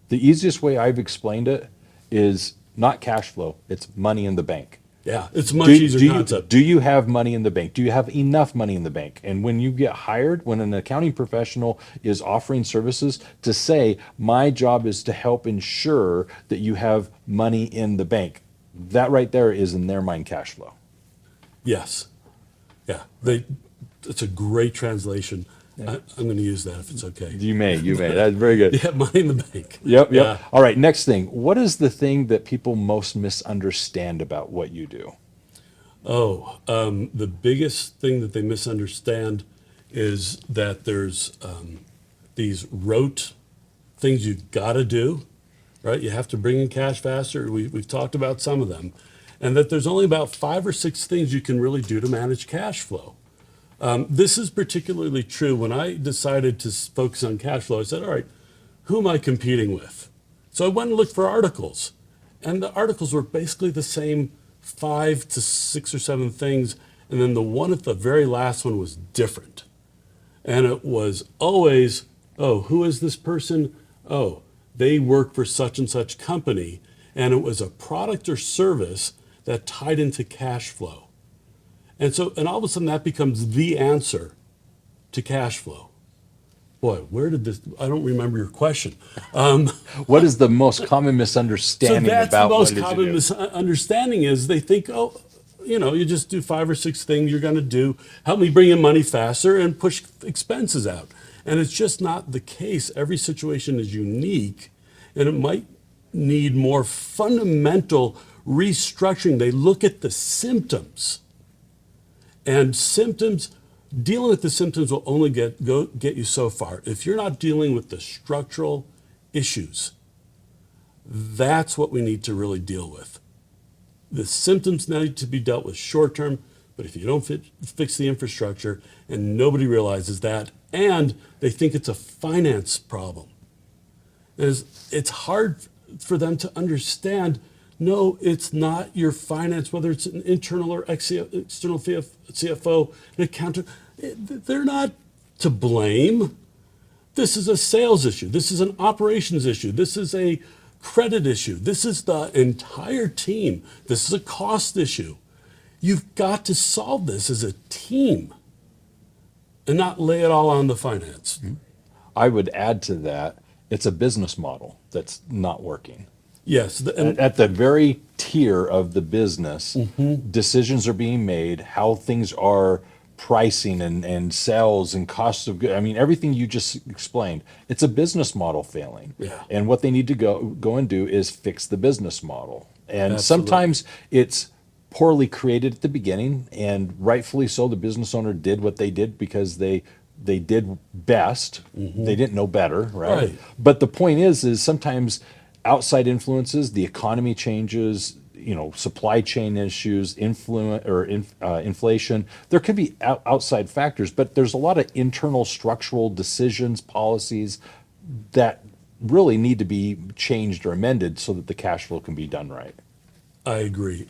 The easiest way I've explained it is not cash flow, it's money in the bank. Yeah, it's a much easier concept. Do you have money in the bank? Do you have enough money in the bank? And when you get hired, when an accounting professional is offering services, to say, my job is to help ensure that you have money in the bank. That right there is, in their mind, cash flow. Yes. Yeah. It's a great translation. Yeah. I'm going to use that if it's okay. You may. That's very good. Yeah, money in the bank. Yep. Yeah. All right, next thing. What is the thing that people most misunderstand about what you do? The biggest thing that they misunderstand is that there's these rote things you've got to do, right? You have to bring in cash faster. We've talked about some of them. And that there's only about 5 or 6 things you can really do to manage cash flow. This is particularly true. When I decided to focus on cash flow, I said, all right, who am I competing with? So I went and looked for articles. And the articles were basically the same 5 to 6 or 7 things. And then the one at the very last one was different. And it was always, who is this person? They work for such and such company. And it was a product or service that tied into cash flow. And all of a sudden that becomes the answer to cash flow. Boy, where did this, I don't remember your question. What is the most common misunderstanding about what it is you do? So that's the most common misunderstanding is they think, you just do 5 or 6 things you're going to do. Help me bring in money faster and push expenses out. And it's just not the case. Every situation is unique, and it might need more fundamental restructuring. They look at the symptoms. And dealing with the symptoms will only get you so far. If you're not dealing with the structural issues, that's what we need to really deal with. The symptoms need to be dealt with short term, but if you don't fix the infrastructure, and nobody realizes that, and they think it's a finance problem, it's hard for them to understand, no, it's not your finance, whether it's an internal or external CFO, an accountant, they're not to blame. This is a sales issue. This is an operations issue. This is a credit issue. This is the entire team. This is a cost issue. You've got to solve this as a team and not lay it all on the finance. I would add to that, it's a business model that's not working. Yes. At the very tier of the business, decisions are being made, how things are pricing and sales and costs of goods. I mean, everything you just explained, it's a business model failing. Yeah. And what they need to go and do is fix the business model. And Absolutely. sometimes it's poorly created at the beginning, and rightfully so, the business owner did what they did because they did best. They didn't know better, right? But the point is sometimes outside influences, the economy changes, supply chain issues, inflation. There could be outside factors, but there's a lot of internal structural decisions, policies that really need to be changed or amended so that the cash flow can be done right. I agree.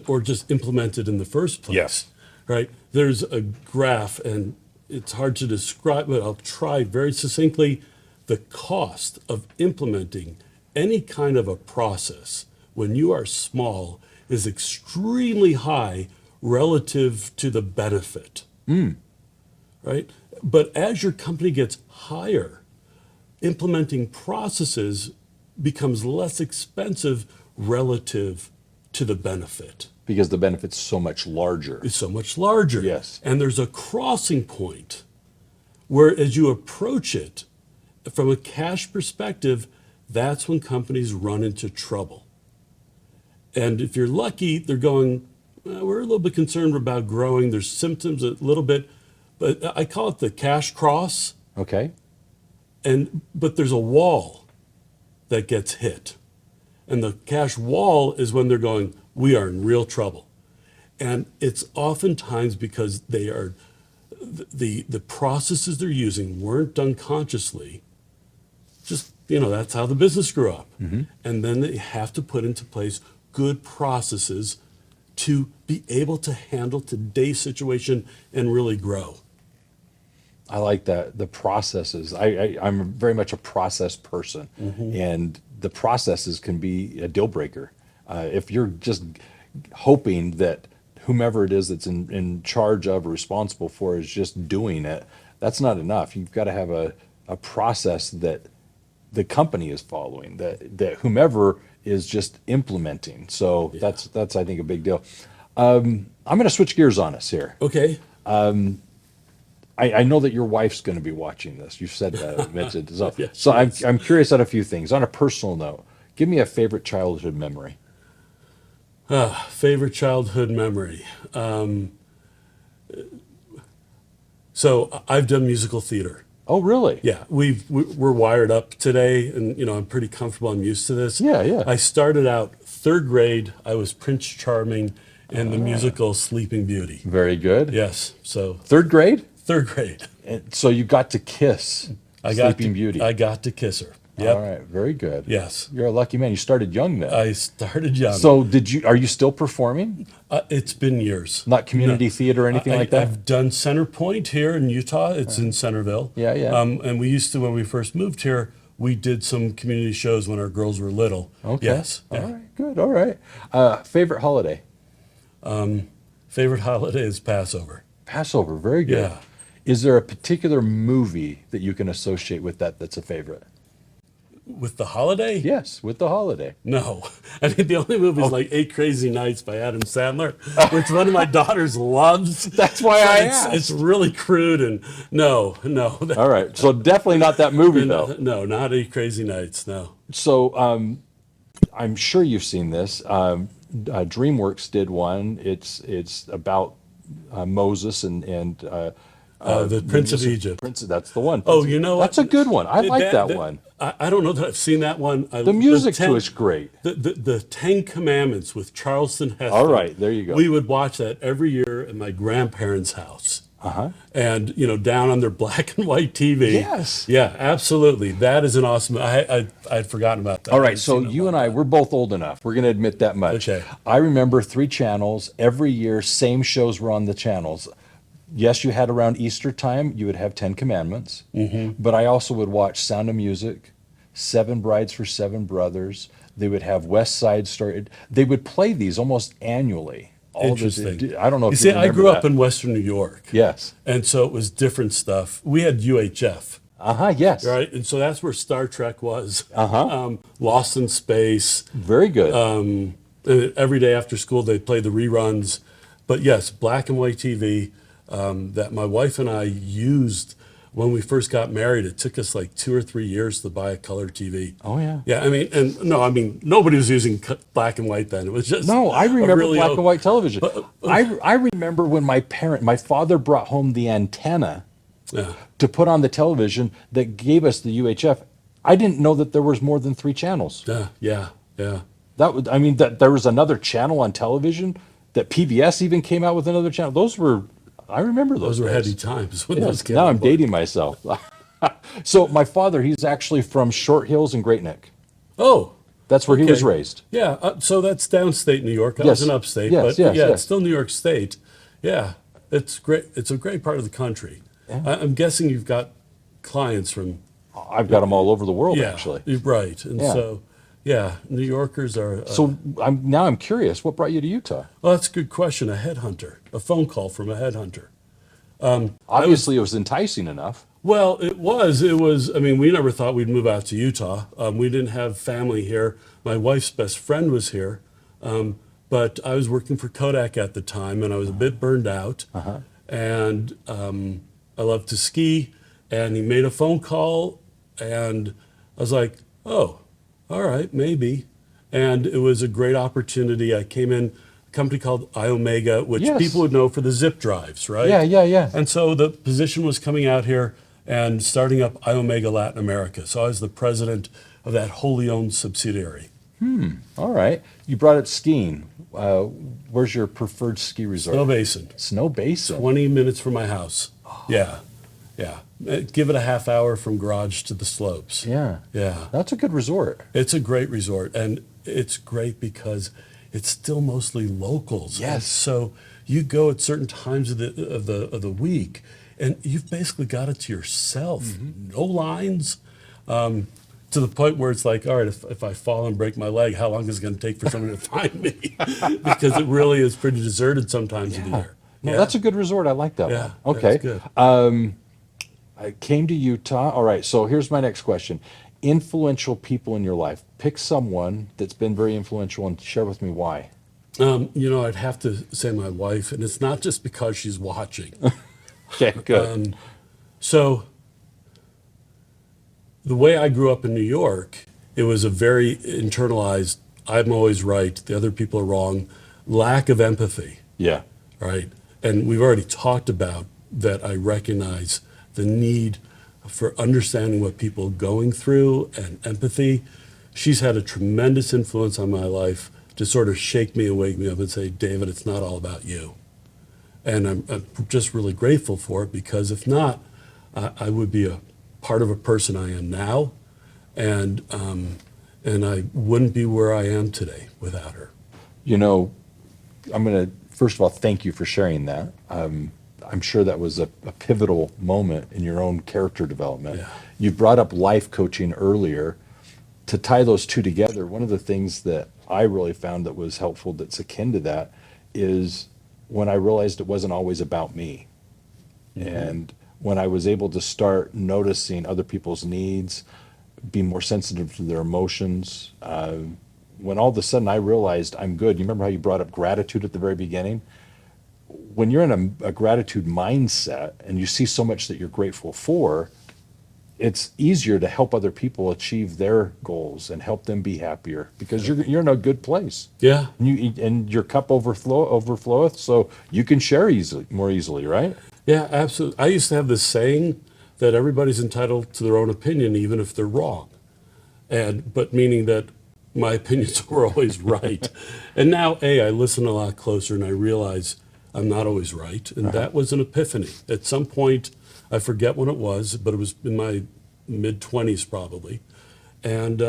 Or just implemented in the first place. Yes. Right? There's a graph, and it's hard to describe, but I'll try very succinctly. The cost of implementing any kind of a process when you are small is extremely high relative to the benefit. Right? But as your company gets higher, implementing processes becomes less expensive relative to the benefit. Because the benefit's so much larger. It's so much larger. Yes. And there's a crossing point where as you approach it, from a cash perspective, that's when companies run into trouble. And if you're lucky, they're going, we're a little bit concerned about growing. There's symptoms a little bit, but I call it the cash cross. Okay. But there's a wall that gets hit. And the cash wall is when they're going, we are in real trouble. And it's oftentimes because they are, the processes they're using weren't done consciously. Just, that's how the business grew up. And then they have to put into place good processes to be able to handle today's situation and really grow. I like that, the processes. I'm very much a process person, and the processes can be a deal breaker. If you're just hoping that whomever it is that's in charge of or responsible for is just doing it, that's not enough. You've got to have a process that the company is following, that whomever is just implementing. So that's I think a big deal. I'm going to switch gears on us here. Okay. I know that your wife's going to be watching this. You've said that, mentioned. So, Yes, so yes. I'm curious on a few things. On a personal note, give me a favorite childhood memory. Favorite childhood memory. So I've done musical theater. Oh, really? Yeah, we're wired up today, and I'm pretty comfortable. I'm used to this. Yeah. I started out third grade. I was Prince Charming in the musical Sleeping Beauty. Very good. Yes, so Third grade? third grade. And so you got to kiss Sleeping Beauty. I got to kiss her. Yep. All right, very good. Yes. You're a lucky man. You started young then. I started young. So are you still performing? It's been years. Not community theater or anything like that? I've done Center Point here in Utah. It's in Centerville. Yeah. And we used to, when we first moved here, we did some community shows when our girls were little. Okay. Yes. All Yeah. right, good. All right. Favorite holiday? Favorite holiday is Passover. Passover, very good. Yeah. Is there a particular movie that you can associate with that's a favorite? With the holiday? Yes, with the holiday. No. I think the only movie is like 8 Crazy Nights by Adam Sandler, which one of my daughters loves. That's why I asked. It's really crude and no. All right, so definitely not that movie though. No, not 8 Crazy Nights, no. So I'm sure you've seen this. DreamWorks did one. It's about Moses and The Prince of Egypt. Prince. That's the one. Oh, you know That's what? a good one. I like that one. I don't know that I've seen that one. The music to it's great. The Ten Commandments with Charleston Heston. All right, there you go. We would watch that every year at my grandparents' house. And down on their black and white TV. Yes. Yeah, absolutely. That is an awesome. I'd forgotten about that. All right, so you and I, we're both old enough. We're going to admit that much. Okay. I remember 3 channels every year. Same shows were on the channels. Yes, you had around Easter time, you would have 10 Commandments. But I also would watch Sound of Music, 7 Brides for 7 Brothers. They would have West Side Story. They would play these almost annually. Interesting. I don't know if you see, I grew up that. in Western New York. Yes. And so it was different stuff. We had UHF. Yes. Right, and so that's where Star Trek was. Lost in Space. Very good. And every day after school, they'd play the reruns. But yes, black and white TV that my wife and I used when we first got married. It took us like 2 or 3 years to buy a color TV. Oh, yeah. Yeah, I mean, nobody was using black and white then. It was just No, I remember really black and white television. I remember when my father brought home the antenna to put on the television that gave us the UHF. I didn't know that there was more than 3 channels. Yeah. That there was another channel on television, that PBS even came out with another channel. I remember those. Those were days. heady times. When Yes, those came now out. I'm dating myself. So my father, he's actually from Short Hills and Great Neck. Oh, That's where he was okay. raised. Yeah, so that's downstate New York. I Yes. was in upstate, Yes, but yes, yeah, yes. it's still New York State. Yeah, it's great. It's a great part of the country. I'm guessing you've got clients from. I've got them all over the world, Yeah, actually. right. And Yeah. so, yeah, New Yorkers are. So I'm curious, what brought you to Utah? Well, that's a good question. A headhunter, a phone call from a headhunter. Obviously, it was enticing enough. Well, it was. I mean, we never thought we'd move out to Utah. We didn't have family here. My wife's best friend was here. But I was working for Kodak at the time, and I was a bit burned out. And I love to ski. And he made a phone call, and I was like, oh, all right, maybe. And it was a great opportunity. I came in a company called iOmega, which Yes. people would know for the zip drives, right? Yeah. And so the position was coming out here and starting up iOmega Latin America. So I was the president of that wholly owned subsidiary. All right. You brought up skiing. Where's your preferred ski resort? Snow Basin, Snow Basin. 20 minutes from my house. Yeah. Give it a half hour from garage to the slopes. Yeah. Yeah. That's a good resort. It's a great resort, and it's great because it's still mostly locals. Yes. And so you go at certain times of the week, and you've basically got it to yourself. No lines. To the point where it's like, all right, if I fall and break my leg, how long is it going to take for somebody to find me? Because it really is pretty deserted sometimes in the year. No, that's a good resort. I like that Yeah, one. Okay. that's good. I came to Utah. All right. So here's my next question. Influential people in your life. Pick someone that's been very influential and share with me why. I'd have to say my wife, and it's not just because she's watching. Okay, good. So the way I grew up in New York, it was a very internalized, I'm always right, the other people are wrong, lack of empathy, Yeah. right? And we've already talked about that. I recognize the need for understanding what people are going through and empathy. She's had a tremendous influence on my life to sort of shake me and wake me up and say, David, it's not all about you. And I'm just really grateful for it, because if not, I would be a part of a person I am now, and I wouldn't be where I am today without her. I'm going to, first of all, thank you for sharing that. I'm sure that was a pivotal moment in your own character development. Yeah. You brought up life coaching earlier. To tie those two together, one of the things that I really found that was helpful that's akin to that is when I realized it wasn't always about me. And when I was able to start noticing other people's needs, be more sensitive to their emotions, when all of a sudden I realized I'm good. You remember how you brought up gratitude at the very beginning? When you're in a gratitude mindset and you see so much that you're grateful for, it's easier to help other people achieve their goals and help them be happier because you're in a good place. Yeah. And your cup overfloweth, so you can share more easily, right? Yeah, absolutely. I used to have this saying that everybody's entitled to their own opinion, even if they're wrong. But meaning that my opinions were always right. And now, I listen a lot closer and I realize I'm not always right. And that was an epiphany. At some point, I forget when it was, but it was in my mid-20s probably. And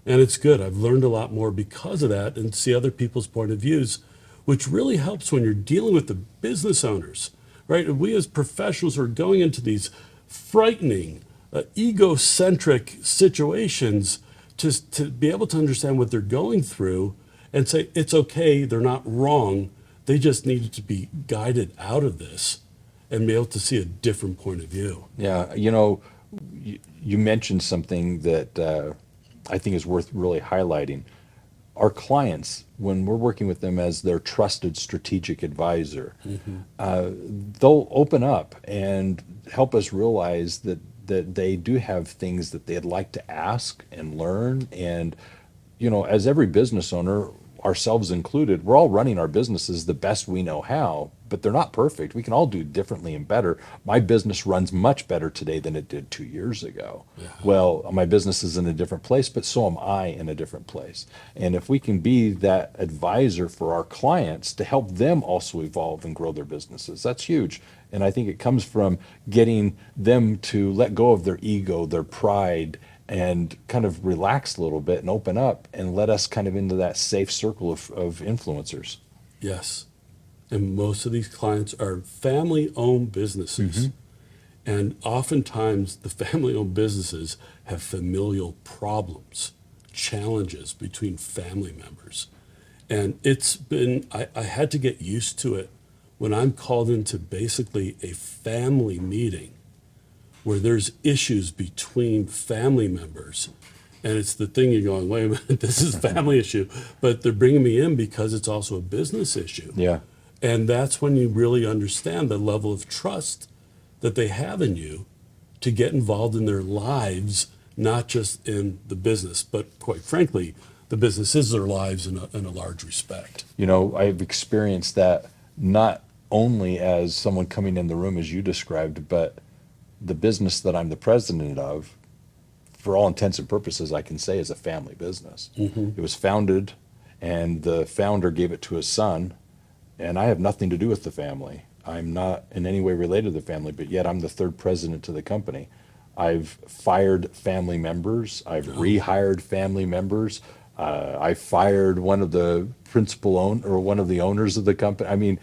it's good. I've learned a lot more because of that and see other people's point of views, which really helps when you're dealing with the business owners, right? We as professionals are going into these frightening, egocentric situations to be able to understand what they're going through and say, it's okay, they're not wrong. They just needed to be guided out of this and be able to see a different point of view. Yeah, you mentioned something that I think is worth really highlighting. Our clients, when we're working with them as their trusted strategic advisor, they'll open up and help us realize that they do have things that they'd like to ask and learn. And, as every business owner, ourselves included, we're all running our businesses the best we know how, but they're not perfect. We can all do differently and better. My business runs much better today than it did 2 years ago. Yeah. Well, my business is in a different place, but so am I in a different place. And if we can be that advisor for our clients to help them also evolve and grow their businesses, that's huge. And I think it comes from getting them to let go of their ego, their pride, and kind of relax a little bit and open up and let us kind of into that safe circle of influencers. Yes. And most of these clients are family-owned businesses. And oftentimes the family-owned businesses have familial problems, challenges between family members. And it's been, I had to get used to it when I'm called into basically a family meeting where there's issues between family members. And it's the thing you're going, wait a minute, this is a family issue. But they're bringing me in because it's also a business issue. Yeah. And that's when you really understand the level of trust that they have in you to get involved in their lives, not just in the business, but quite frankly, the business is their lives in a large respect. I've experienced that not only as someone coming in the room as you described, but the business that I'm the president of, for all intents and purposes, I can say is a family business. It was founded and the founder gave it to his son, and I have nothing to do with the family. I'm not in any way related to the family, but yet I'm the third president to the company. I've fired family members. I've rehired family members. I fired one of the one of the owners of the company. I mean,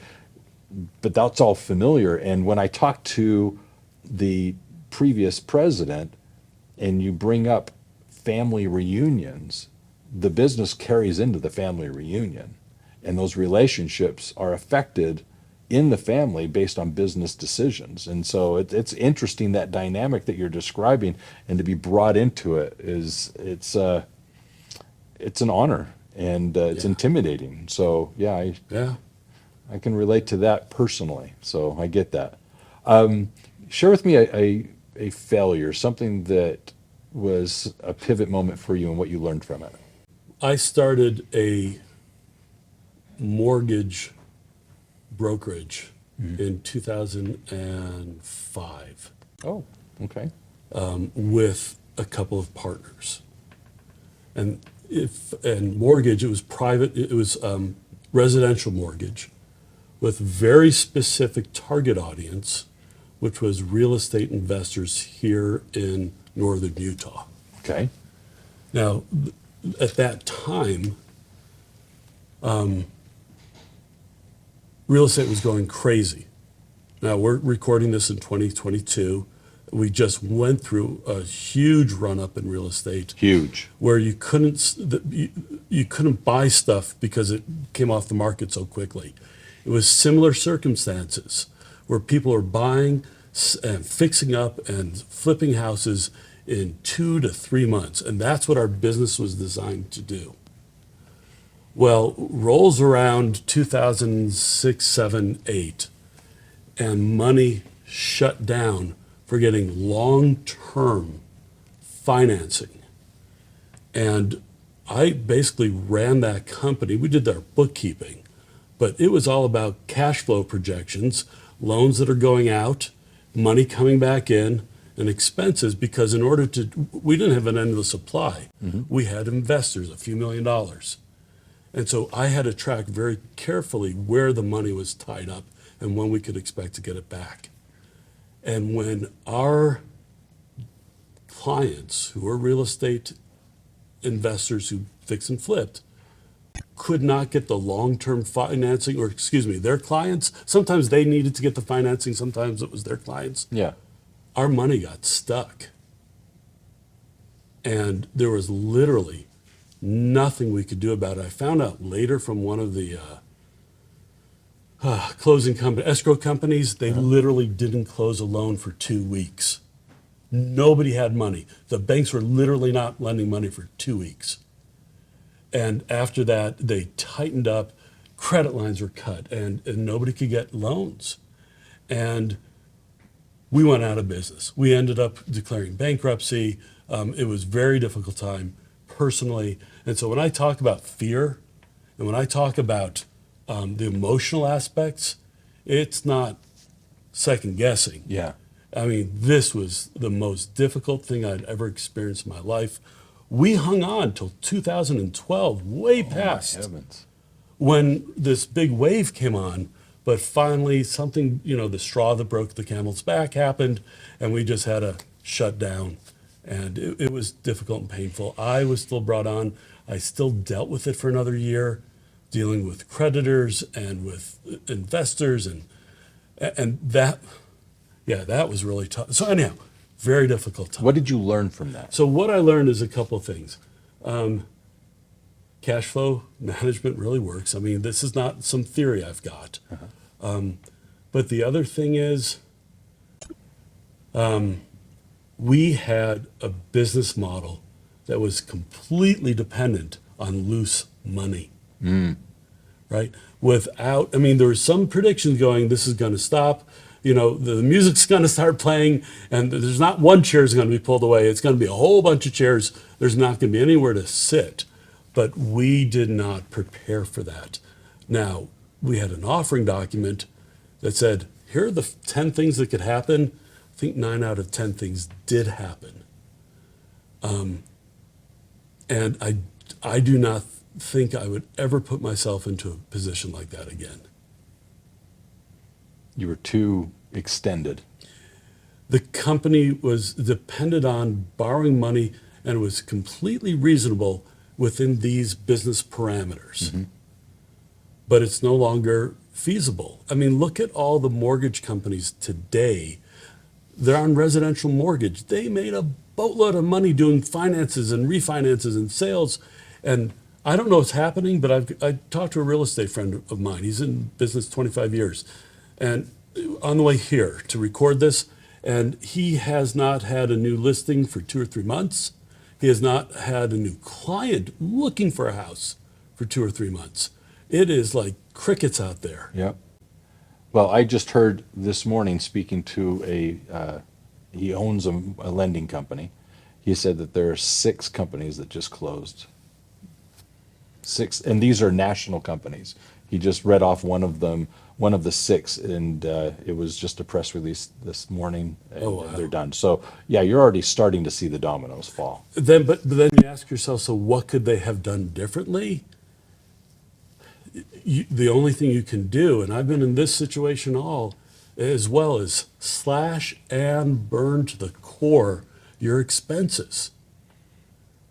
but that's all familiar. And when I talk to the previous president and you bring up family reunions, the business carries into the family reunion. And those relationships are affected in the family based on business decisions. And so it's interesting, that dynamic that you're describing, and to be brought into it it's an honor, and it's intimidating. So I can relate to that personally. So I get that. Share with me a failure, something that was a pivot moment for you and what you learned from it. I started a mortgage brokerage in 2005. Oh, okay. With a couple of partners. And mortgage, it was private, it was residential mortgage with very specific target audience, which was real estate investors here in northern Utah. Okay. Now, at that time, real estate was going crazy. Now, we're recording this in 2022. We just went through a huge run-up in real estate. Huge. Where you couldn't buy stuff because it came off the market so quickly. It was similar circumstances where people are buying and fixing up and flipping houses in 2 to 3 months. And that's what our business was designed to do. Well, rolls around 2006, 7, 8, and money shut down for getting long-term financing. And I basically ran that company. We did their bookkeeping, but it was all about cash flow projections, loans that are going out, money coming back in, and expenses, because in order to, we didn't have an endless supply. We had investors, a few $1 million. And so I had to track very carefully where the money was tied up and when we could expect to get it back. And when our clients, who are real estate investors who fix and flipped, could not get the long-term financing, or excuse me, their clients, sometimes they needed to get the financing, sometimes it was their clients. Yeah. Our money got stuck. And there was literally nothing we could do about it. I found out later from one of the closing company, escrow companies, they literally didn't close a loan for 2 weeks. Nobody had money. The banks were literally not lending money for 2 weeks. And after that, they tightened up, credit lines were cut, and nobody could get loans. And we went out of business. We ended up declaring bankruptcy. It was a very difficult time personally. And so when I talk about fear and when I talk about the emotional aspects, it's not second guessing. Yeah. I mean, this was the most difficult thing I'd ever experienced in my life. We hung on till 2012, way past Heavens. when this big wave came on. But finally, something, the straw that broke the camel's back happened, and we just had to shut down. And it was difficult and painful. I was still brought on. I still dealt with it for another year, dealing with creditors and with investors, and that, yeah, that was really tough. So anyhow, very difficult time. What did you learn from that? So what I learned is a couple of things. Cash flow management really works. I mean, this is not some theory I've got. But the other thing is, we had a business model that was completely dependent on loose money, right? Without, I mean, there were some predictions going, this is going to stop. The music's going to start playing, and there's not one chair is going to be pulled away. It's going to be a whole bunch of chairs. There's not going to be anywhere to sit. But we did not prepare for that. Now, we had an offering document that said, here are the 10 things that could happen. I think 9 out of 10 things did happen. And I do not think I would ever put myself into a position like that again. You were too extended. The company was dependent on borrowing money, and it was completely reasonable within these business parameters. But it's no longer feasible. I mean, look at all the mortgage companies today. They're on residential mortgage. They made a boatload of money doing finances and refinances and sales. And I don't know what's happening, but I talked to a real estate friend of mine. He's in business 25 years. And on the way here to record this, and he has not had a new listing for 2 or 3 months. He has not had a new client looking for a house for 2 or 3 months. It is like crickets out there. Yep. Well, I just heard this morning speaking to he owns a lending company. He said that there are 6 companies that just closed. 6, and these are national companies. He just read off one of them, one of the 6, and it was just a press release this morning, and they're done. So, yeah, you're already starting to see the dominoes fall. But then you ask yourself, so what could they have done differently? The only thing you can do, and I've been in this situation as well, is slash and burn to the core your expenses.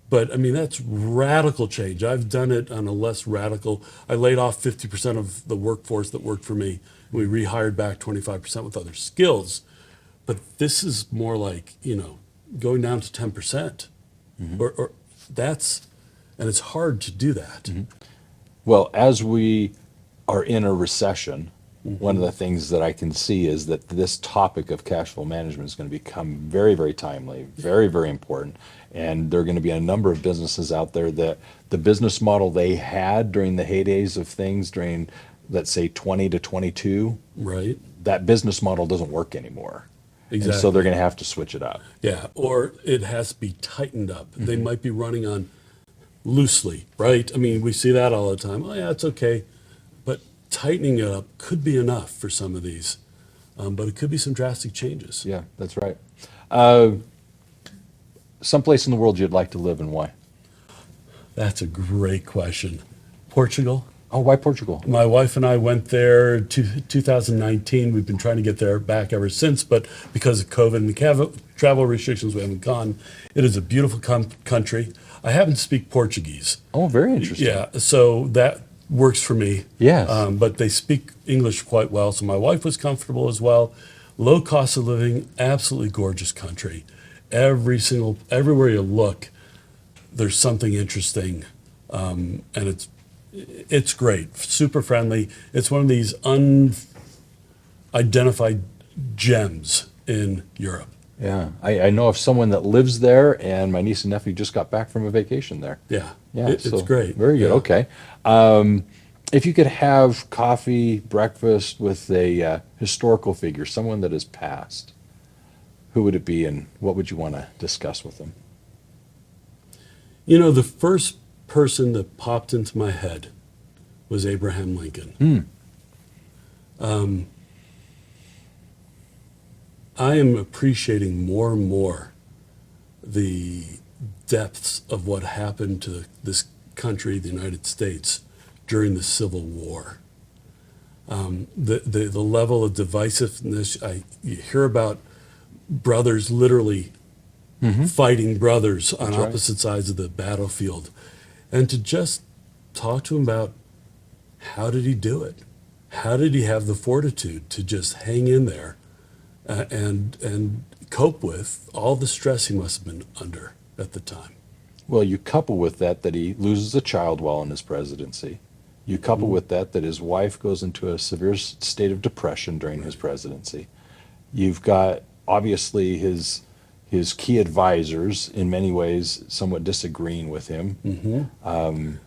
But I mean, that's radical change. I've done it on a less radical. I laid off 50% of the workforce that worked for me. We rehired back 25% with other skills. But this is more like, going down to 10%. Or that's, and it's hard to do that. Well, as we are in a recession, one of the things that I can see is that this topic of cash flow management is going to become very, very timely, very, very important. And there are going to be a number of businesses out there that the business model they had during the heydays of things during, let's say, 20 to 22, Right. that business model doesn't work anymore. And so Exactly. they're going to have to switch it up. Yeah, or it has to be tightened up. They Mm-hmm. might be running on loosely, right? I mean, we see that all the time. Oh, yeah, it's okay. But tightening it up could be enough for some of these. But it could be some drastic changes. Yeah, that's right. Someplace in the world you'd like to live and why? That's a great question. Portugal. Oh, why Portugal? My wife and I went there to 2019. We've been trying to get there back ever since, but because of COVID and the travel restrictions, we haven't gone. It is a beautiful country. I happen to speak Portuguese. Oh, very interesting. Yeah, so that works for me. Yes. But they speak English quite well, so my wife was comfortable as well. Low cost of living, absolutely gorgeous country. Everywhere you look, there's something interesting, and it's great, super friendly. It's one of these unidentified gems in Europe. Yeah, I know of someone that lives there, and my niece and nephew just got back from a vacation there. Yeah, Yeah, it's so great. Very good. Yeah. Okay. If you could have coffee, breakfast with a historical figure, someone that has passed, who would it be, and what would you want to discuss with them? You know, the first person that popped into my head was Abraham Lincoln. I am appreciating more and more the depths of what happened to this country, the United States, during the Civil War. The level of divisiveness, you hear about brothers literally fighting brothers on That's right. opposite sides of the battlefield. And to just talk to him about how did he do it? How did he have the fortitude to just hang in there and cope with all the stress he must have been under at the time? Well, you couple with that he loses a child while in his presidency. You couple with that his wife goes into a severe state of depression during his presidency. You've got obviously his key advisors in many ways somewhat disagreeing with him.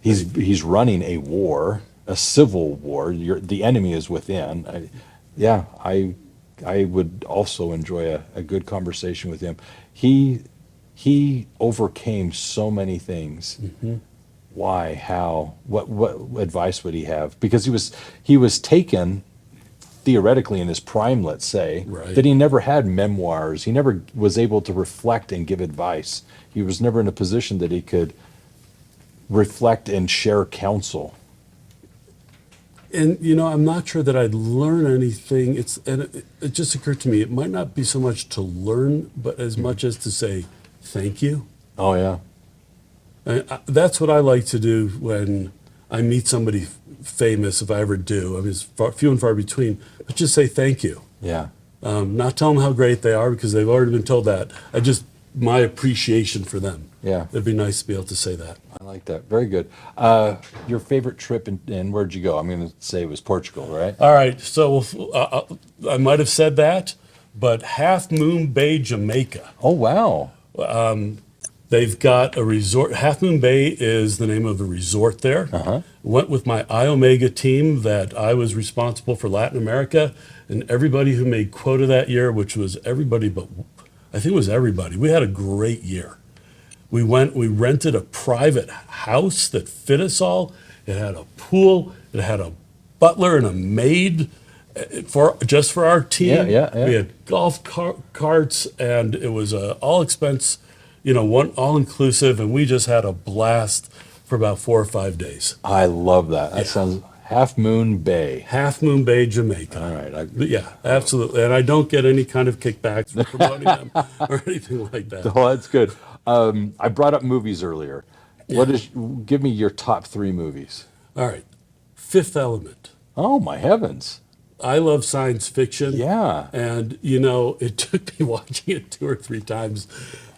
He's running a war, a civil war. The enemy is within. I would also enjoy a good conversation with him. He overcame so many things. Why? How? What advice would he have? Because he was taken theoretically in his prime, let's say, Right. that he never had memoirs. He never was able to reflect and give advice. He was never in a position that he could reflect and share counsel. And you know, I'm not sure that I'd learn anything. It just occurred to me it might not be so much to learn, but as much as to say thank you. Oh yeah. That's what I like to do when I meet somebody famous, if I ever do. I mean, it's few and far between, but just say thank you. Yeah. Not tell them how great they are because they've already been told that. My appreciation for them. Yeah. It'd be nice to be able to say that. I like that. Very good. Your favorite trip and where'd you go? I'm going to say it was Portugal, right? All right, so I might have said that, but Half Moon Bay, Jamaica. Oh wow. They've got a resort. Half Moon Bay is the name of a resort there. Went with my Iomega team that I was responsible for Latin America, and everybody who made quota that year, which was everybody but I think it was everybody. We had a great year. We rented a private house that fit us all. It had a pool. It had a butler and a maid just for our team. Yeah. We had golf carts, and it was all expense, one all inclusive, and we just had a blast for about 4 or 5 days. I love that. That sounds Half Moon Bay. Half Moon Bay, Jamaica. All right. Yeah, absolutely. And I don't get any kind of kickbacks for promoting them or anything like that. Oh, that's good. I brought up movies earlier. Give me your top 3 movies. All right. Fifth Element. Oh my heavens. I love science fiction. Yeah. And, it took me watching it 2 or 3 times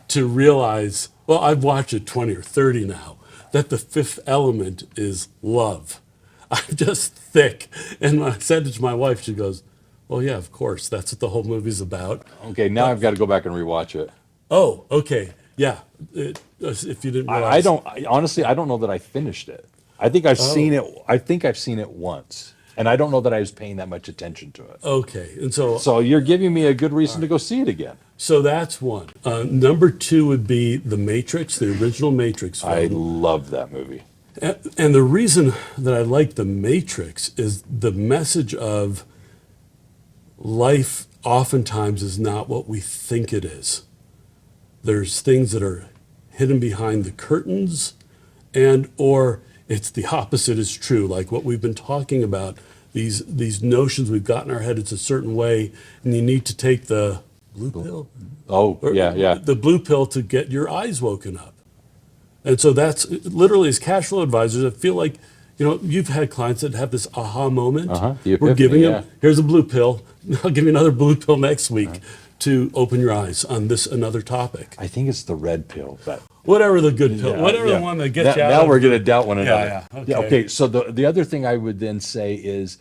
to realize, well, I've watched it 20 or 30 now, that the fifth element is love. I'm just thick. And when I said it to my wife, she goes, well, yeah, of course. That's what the whole movie's about. Okay, now I've got to go back and rewatch it. Oh, okay. Yeah. If you didn't realize. Honestly, I don't know that I finished it. I think I've seen it. I think I've seen it once. And I don't know that I was paying that much attention to it. Okay, and so So you're giving me a good reason to go see it again. so that's one. Number two would be The Matrix, the original Matrix film. I love that movie. And the reason that I like The Matrix is the message of life oftentimes is not what we think it is. There's things that are hidden behind the curtains, and or it's the opposite is true, like what we've been talking about, these notions we've got in our head, it's a certain way, and you need to take the blue pill. Oh, yeah. The blue pill to get your eyes woken up. And so that's literally as cash flow advisors, I feel like, you've had clients that have this aha moment. The We're epiphany, giving yeah. them, here's a blue pill. I'll give you another blue pill next week to open your eyes on this another topic. I think it's the red pill. But Whatever the good pill, yeah, whatever yeah. the one that gets you out Now of we're going to doubt one another. Yeah. Okay. So the other thing I would then say is,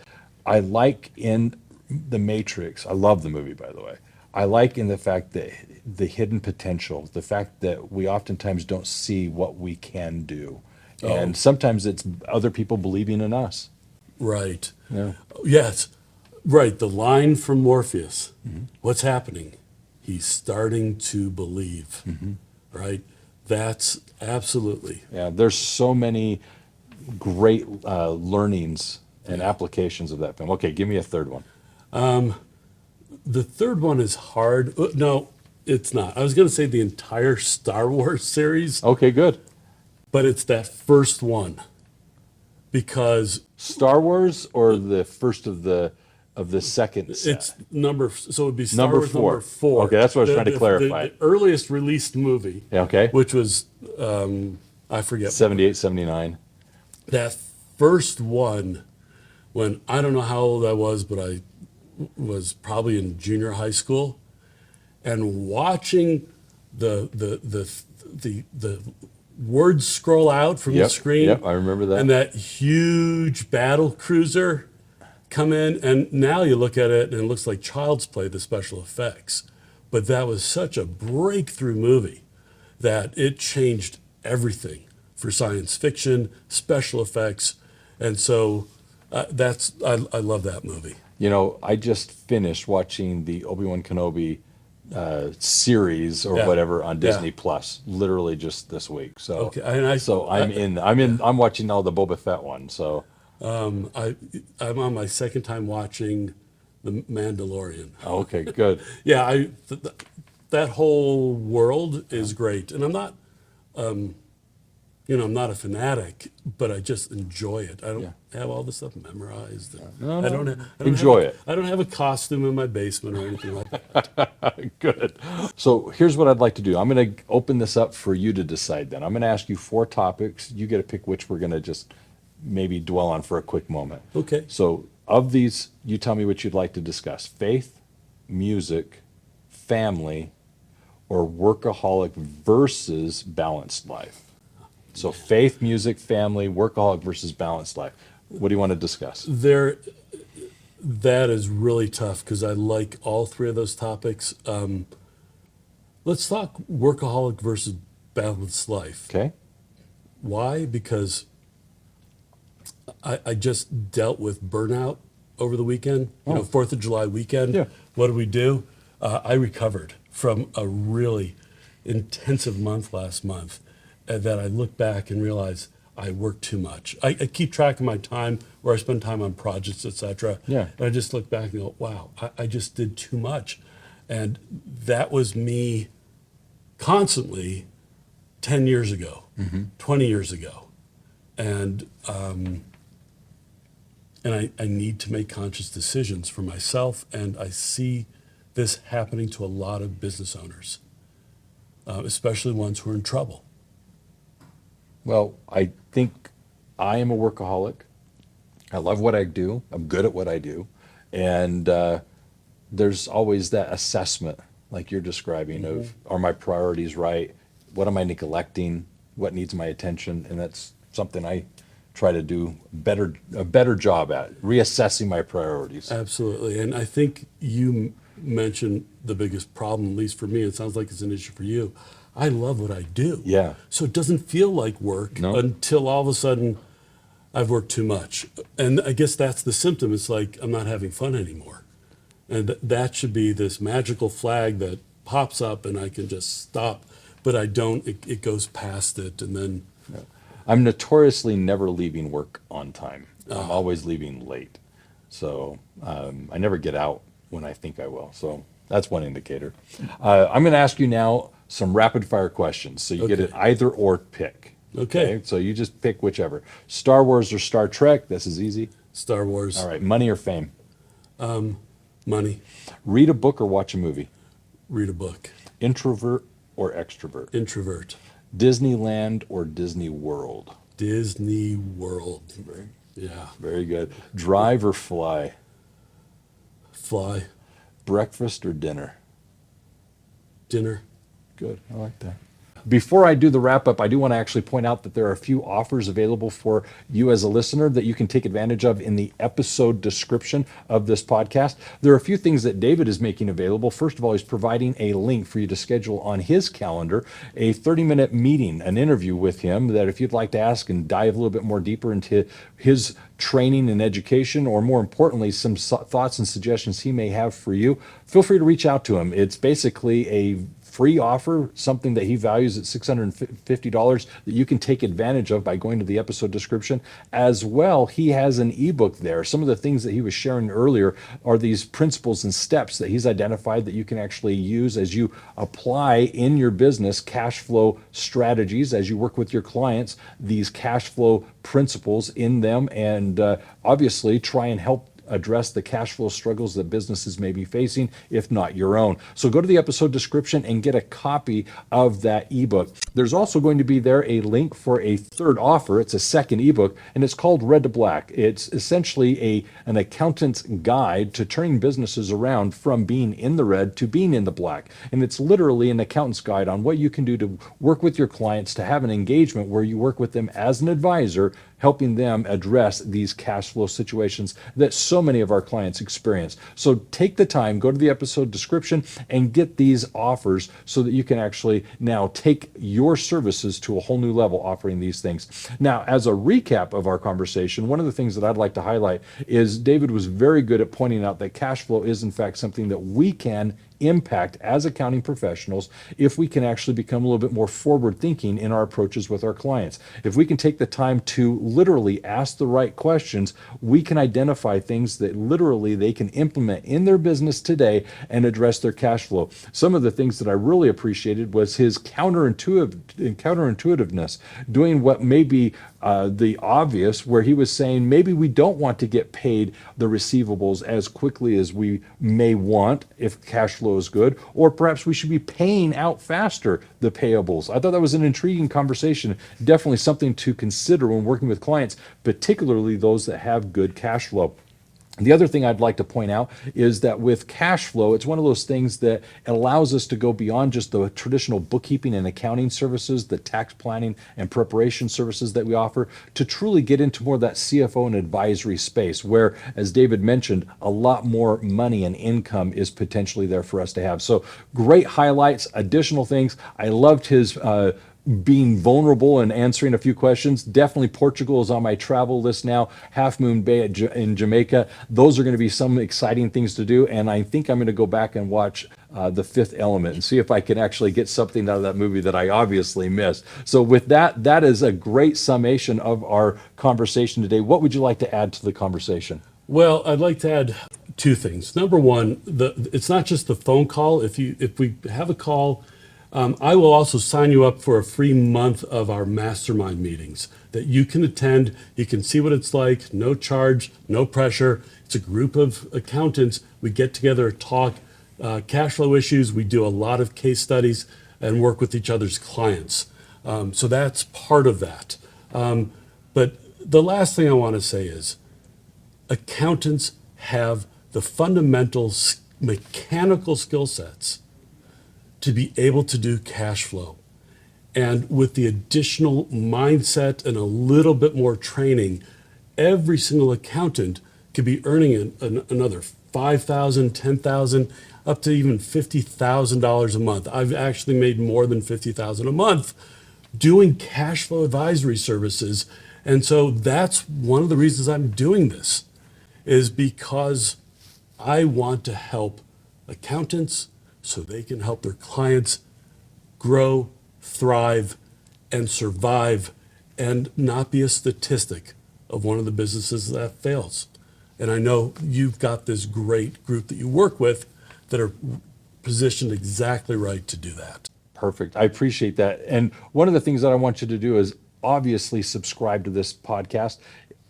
I like in The Matrix. I love the movie, by the way. I like in the fact that the hidden potential, the fact that we oftentimes don't see what we can do, and sometimes it's other people believing in us. Right. Yeah. Yes. Right. The line from Morpheus. What's happening? He's starting to believe. Right. That's absolutely. Yeah. There's so many great learnings and applications of that film. Okay, give me a third one. The third one is hard. No, it's not. I was going to say the entire Star Wars series, Okay, good. but it's that first one because Star Wars or the first of the second set? it's so it would be Star Number Wars four. number 4. Okay, that's what I was trying to clarify. The earliest released movie, Yeah, okay. which was I forget 78, 79. that first one. When I don't know how old I was, but I was probably in junior high school, and watching the words scroll out from the screen. Yep, I remember that. And that huge battle cruiser come in, and now you look at it and it looks like child's play, the special effects. But that was such a breakthrough movie that it changed everything for science fiction, special effects, and so I love that movie. I just finished watching the Obi-Wan Kenobi series or whatever on Disney Plus, literally just this week. So Okay, and I'm watching now the Boba Fett one. So I'm on my second time watching The Mandalorian. okay, good. Yeah, that whole world is great, and I'm not, I'm not a fanatic, but I just enjoy it. I don't have all this stuff memorized. No, I don't enjoy it. I don't have a costume in my basement or anything like that. Good. So here's what I'd like to do. I'm going to open this up for you to decide then. I'm going to ask you 4 topics. You get to pick which we're going to just maybe dwell on for a quick moment. Okay. So of these, you tell me what you'd like to discuss. Faith, music, family, or workaholic versus balanced life. So faith, music, family, workaholic versus balanced life. What do you want to discuss? That is really tough because I like all 3 of those topics. Let's talk workaholic versus balanced life. Okay. Why? Because I just dealt with burnout over the weekend, 4th of July weekend. Yeah. What did we do? I recovered from a really intensive month last month, and that I look back and realize I worked too much. I keep track of my time, where I spend time on projects, etc. Yeah. And I just look back and go, wow, I just did too much. And that was me constantly 10 years ago, 20 years ago. And I need to make conscious decisions for myself, and I see this happening to a lot of business owners, especially ones who are in trouble. Well, I think I am a workaholic. I love what I do. I'm good at what I do. And there's always that assessment, like you're describing, of are my priorities right? What am I neglecting? What needs my attention? And that's something I try to do a better job at, reassessing my priorities. Absolutely. And I think you mentioned the biggest problem, at least for me, it sounds like it's an issue for you. I love what I do. Yeah. So it doesn't feel like work No. until all of a sudden I've worked too much. And I guess that's the symptom. It's like I'm not having fun anymore. And that should be this magical flag that pops up and I can just stop. But I don't, it goes past it. And then, I'm notoriously never leaving work on time. I'm always leaving late. So I never get out when I think I will. So that's one indicator. I'm going to ask you now some rapid fire questions. So you get an Okay. either or pick. Okay. So you just pick whichever. Star Wars or Star Trek? This is easy. Star Wars, All right. Money or fame? money, Read a book or watch a movie? read a book, Introvert or extrovert? introvert, Disneyland or Disney World? Disney World. Yeah. Very good. Drive or fly? Fly, Breakfast or dinner? dinner. Good. I like that. Before I do the wrap up, I do want to actually point out that there are a few offers available for you as a listener that you can take advantage of in the episode description of this podcast. There are a few things that David is making available. First of all, he's providing a link for you to schedule on his calendar a 30-minute meeting, an interview with him that if you'd like to ask and dive a little bit more deeper into his training and education, or more importantly, some thoughts and suggestions he may have for you, feel free to reach out to him. It's basically a free offer, something that he values at $650 that you can take advantage of by going to the episode description. As well, he has an ebook there. Some of the things that he was sharing earlier are these principles and steps that he's identified that you can actually use as you apply in your business cash flow strategies, as you work with your clients, these cash flow principles in them, and obviously try and help address the cash flow struggles that businesses may be facing, if not your own. So go to the episode description and get a copy of that ebook. There's also going to be there a link for a third offer. It's a second ebook, and it's called Red to Black. It's essentially an accountant's guide to turning businesses around from being in the red to being in the black. And it's literally an accountant's guide on what you can do to work with your clients to have an engagement where you work with them as an advisor, helping them address these cash flow situations that so many of our clients experience. So take the time, go to the episode description, and get these offers so that you can actually now take your services to a whole new level offering these things. Now, as a recap of our conversation, one of the things that I'd like to highlight is David was very good at pointing out that cash flow is in fact something that we can impact as accounting professionals if we can actually become a little bit more forward thinking in our approaches with our clients. If we can take the time to literally ask the right questions, we can identify things that literally they can implement in their business today and address their cash flow. Some of the things that I really appreciated was his counterintuitiveness, doing what may be the obvious, where he was saying maybe we don't want to get paid the receivables as quickly as we may want if cash flow is good, or perhaps we should be paying out faster the payables. I thought that was an intriguing conversation, definitely something to consider when working with clients, particularly those that have good cash flow. The other thing I'd like to point out is that with cash flow, it's one of those things that allows us to go beyond just the traditional bookkeeping and accounting services, the tax planning and preparation services that we offer, to truly get into more of that CFO and advisory space where, as David mentioned, a lot more money and income is potentially there for us to have. So great highlights, additional things. I loved his being vulnerable and answering a few questions. Definitely Portugal is on my travel list now. Half Moon Bay in Jamaica. Those are going to be some exciting things to do. And I think I'm going to go back and watch The Fifth Element and see if I can actually get something out of that movie that I obviously missed. So with that, that is a great summation of our conversation today. What would you like to add to the conversation? Well, I'd like to add two things. Number one, it's not just the phone call. If we have a call, I will also sign you up for a free month of our mastermind meetings that you can attend. You can see what it's like, no charge, no pressure. It's a group of accountants. We get together, talk cash flow issues. We do a lot of case studies and work with each other's clients. So that's part of that. But the last thing I want to say is accountants have the fundamental mechanical skill sets to be able to do cash flow. And with the additional mindset and a little bit more training, every single accountant could be earning another $5,000, $10,000, up to even $50,000 a month. I've actually made more than $50,000 a month doing cash flow advisory services. And so that's one of the reasons I'm doing this, is because I want to help accountants so they can help their clients grow, thrive, and survive, and not be a statistic of one of the businesses that fails. And I know you've got this great group that you work with that are positioned exactly right to do that. Perfect. I appreciate that. And one of the things that I want you to do is obviously subscribe to this podcast.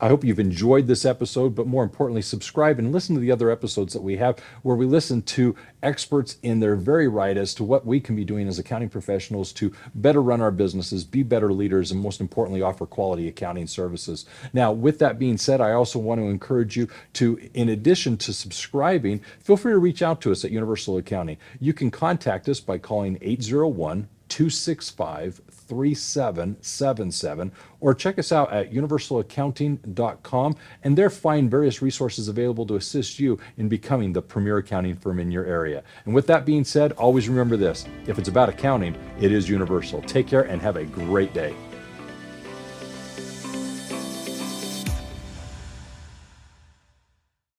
I hope you've enjoyed this episode, but more importantly, subscribe and listen to the other episodes that we have where we listen to experts in their very right as to what we can be doing as accounting professionals to better run our businesses, be better leaders, and most importantly, offer quality accounting services. Now, with that being said, I also want to encourage you to, in addition to subscribing, feel free to reach out to us at Universal Accounting. You can contact us by calling 801-265-3777 or check us out at universalaccounting.com and there find various resources available to assist you in becoming the premier accounting firm in your area. And with that being said, always remember this: if it's about accounting, it is universal. Take care and have a great day.